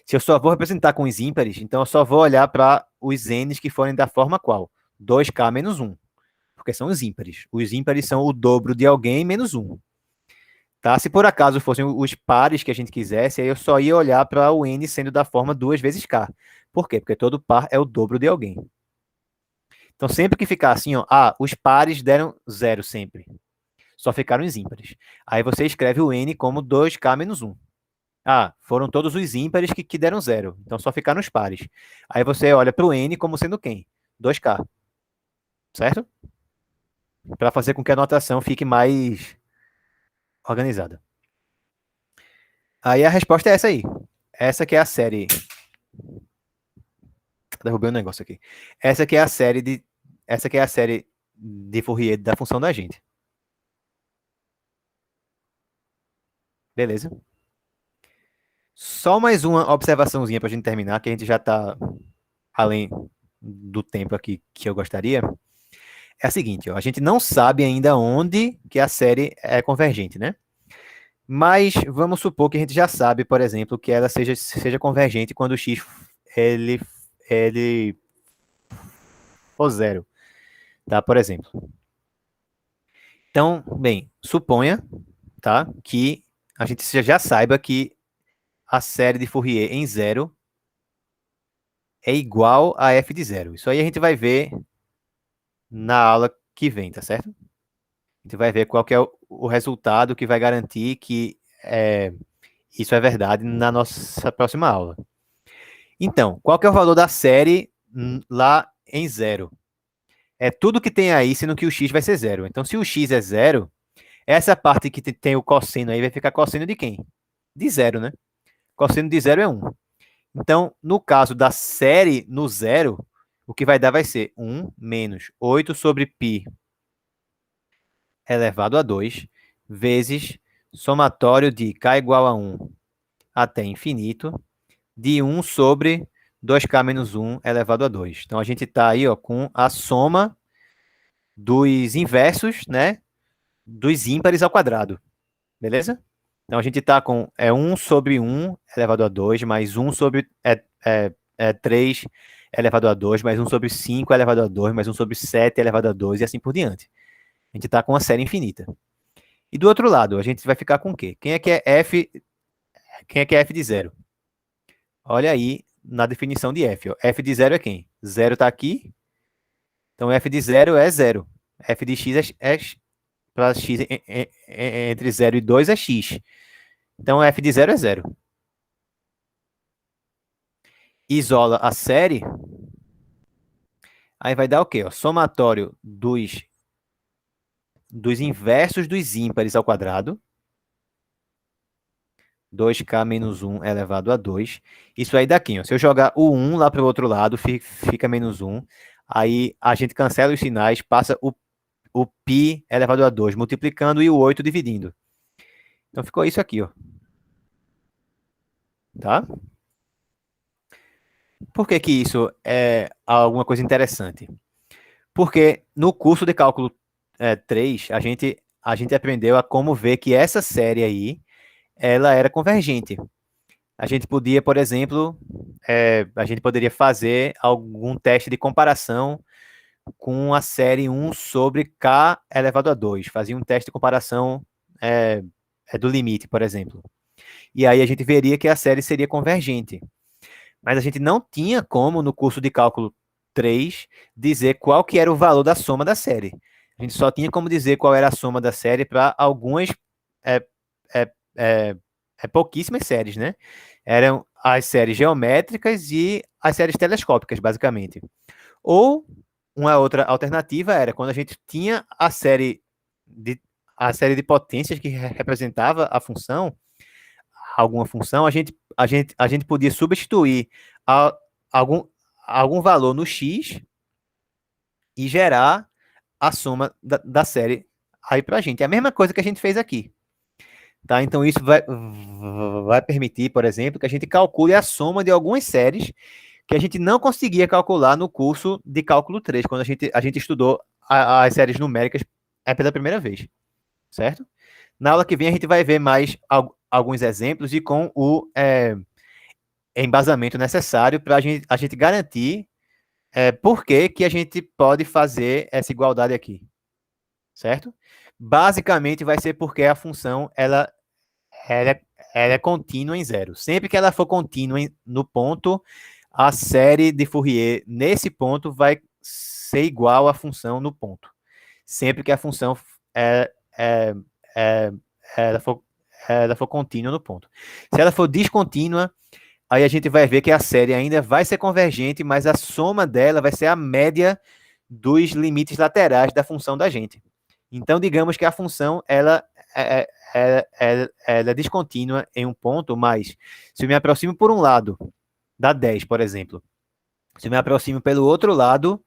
Speaker 1: Se eu só vou representar com os ímpares, então eu só vou olhar para os n's que forem da forma qual? 2k menos 1, porque são os ímpares. Os ímpares são o dobro de alguém menos 1. Tá? Se por acaso fossem os pares que a gente quisesse, aí eu só ia olhar para o n sendo da forma 2 vezes k. Por quê? Porque todo par é o dobro de alguém. Então, sempre que ficar assim, ó, os pares deram zero sempre. Só ficaram os ímpares. Aí você escreve o n como 2k menos 1. Foram todos os ímpares que deram zero. Então, só ficaram os pares. Aí você olha para o n como sendo quem? 2k. Certo? Para fazer com que a notação fique mais organizada. Aí a resposta é essa aí. Essa que é a série. Derrubei um negócio aqui. Essa que é a série de. Essa que é a série de Fourier da função da gente. Beleza? Só mais uma observaçãozinha para a gente terminar, que a gente já está além do tempo aqui que eu gostaria. É a seguinte, ó, a gente não sabe ainda onde que a série é convergente, né? Mas vamos supor que a gente já sabe, por exemplo, que ela seja convergente quando o x ele for zero, tá? Por exemplo. Então, bem, suponha, tá, que a gente já saiba que a série de Fourier em zero é igual a f de zero. Isso aí a gente vai ver na aula que vem, tá certo? A gente vai ver qual que é o resultado que vai garantir que isso é verdade na nossa próxima aula. Então, qual que é o valor da série lá em zero? É tudo que tem aí, sendo que o x vai ser zero. Então, se o x é zero, essa parte que tem o cosseno aí vai ficar cosseno de quem? De zero, né? Cosseno de zero é 1. Então, no caso da série no zero, o que vai dar vai ser 1 menos 8 sobre π elevado a 2 vezes somatório de k igual a 1 até infinito de 1 sobre 2k menos 1 elevado a 2. Então, a gente está aí ó, com a soma dos inversos, né, dos ímpares ao quadrado. Beleza? Então, a gente está com 1 sobre 1 elevado a 2, mais 1 sobre 3 elevado a 2, mais 1 sobre 5 elevado a 2, mais 1 sobre 7 elevado a 2, e assim por diante. A gente está com uma série infinita. E do outro lado, a gente vai ficar com o quê? Quem é que é f, quem é que é f de zero? Olha aí na definição de f. Ó. F de zero é quem? Zero está aqui. Então, f de zero é zero. F de x para x entre 0 e 2 é x. Então, f de zero é zero. Isola a série. Aí vai dar o quê? Ó? Somatório dos inversos dos ímpares ao quadrado. 2k menos 1 elevado a 2. Isso aí daqui, ó. Se eu jogar o 1 lá para o outro lado, fica menos 1. Aí a gente cancela os sinais, passa o π elevado a 2 multiplicando e o 8 dividindo. Então ficou isso aqui, ó. Tá? Por que que isso é alguma coisa interessante? Porque no curso de cálculo 3, a gente aprendeu a como ver que essa série aí, ela era convergente. A gente podia, por exemplo, a gente poderia fazer algum teste de comparação com a série 1 sobre K elevado a 2. Fazia um teste de comparação é, do limite, por exemplo. E aí a gente veria que a série seria convergente. Mas a gente não tinha como, no curso de cálculo 3, dizer qual que era o valor da soma da série. A gente só tinha como dizer qual era a soma da série para algumas é, é, é, pouquíssimas séries, né? Eram as séries geométricas e as séries telescópicas, basicamente. Ou uma outra alternativa era quando a gente tinha a série de potências que representava a função, alguma função, a gente podia substituir a, algum, algum valor no x e gerar a soma da série aí para a gente. É a mesma coisa que a gente fez aqui. Tá? Então, isso vai permitir, por exemplo, que a gente calcule a soma de algumas séries que a gente não conseguia calcular no curso de cálculo 3, quando a gente estudou as séries numéricas pela primeira vez, certo? Na aula que vem a gente vai ver mais alguns exemplos e com o embasamento necessário para a gente garantir por que a gente pode fazer essa igualdade aqui, certo? Basicamente vai ser porque a função ela, ela é contínua em zero. Sempre que ela for contínua no ponto, a série de Fourier nesse ponto vai ser igual à função no ponto. Sempre que a função é, é, é, ela for contínua no ponto. Se ela for descontínua, aí a gente vai ver que a série ainda vai ser convergente, mas a soma dela vai ser a média dos limites laterais da função da gente. Então, digamos que a função ela é descontínua em um ponto, mas se eu me aproximo por um lado, dá 10, por exemplo. Se eu me aproximo pelo outro lado,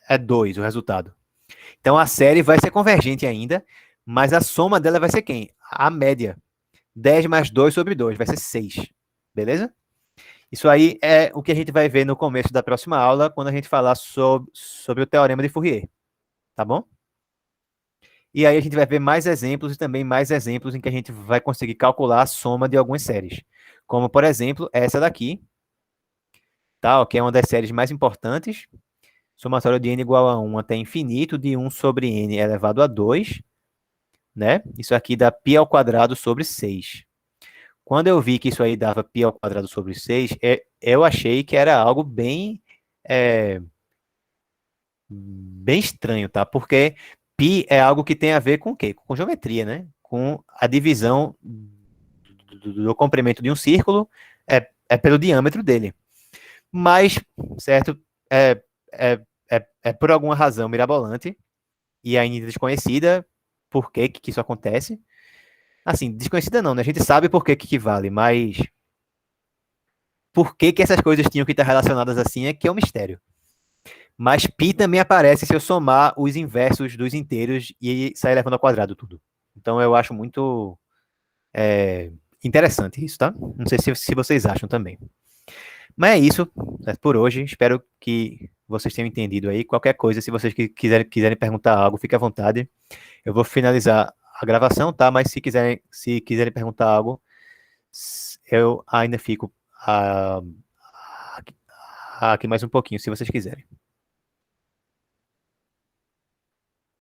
Speaker 1: é 2 o resultado. Então, a série vai ser convergente ainda, mas a soma dela vai ser quem? A média. 10 mais 2 sobre 2 vai ser 6. Beleza? Isso aí é o que a gente vai ver no começo da próxima aula, quando a gente falar sobre o teorema de Fourier. Tá bom? E aí a gente vai ver mais exemplos e também mais exemplos em que a gente vai conseguir calcular a soma de algumas séries. Como, por exemplo, essa daqui, tá? Que é uma das séries mais importantes. Somatório de n igual a 1 até infinito de 1 sobre n elevado a 2, né? Isso aqui dá π ao quadrado sobre 6. Quando eu vi que isso aí dava π ao quadrado sobre 6, eu achei que era algo bem estranho, tá? Porque π é algo que tem a ver com o quê? Com geometria, né? Com a divisão do comprimento de um círculo pelo diâmetro dele. Mas, certo, é por alguma razão mirabolante e ainda desconhecida por que isso acontece. Assim, desconhecida não, né? A gente sabe por que vale, mas por que essas coisas tinham que estar relacionadas assim é que é um mistério. Mas π também aparece se eu somar os inversos dos inteiros e sair levando ao quadrado tudo. Então eu acho muito interessante isso, tá? Não sei se vocês acham também. Mas é isso, certo? Por hoje. Espero que vocês tenham entendido aí. Qualquer coisa, se vocês quiserem perguntar algo, fique à vontade. Eu vou finalizar a gravação, tá? Mas se quiserem perguntar algo, eu ainda fico aqui mais um pouquinho, se vocês quiserem.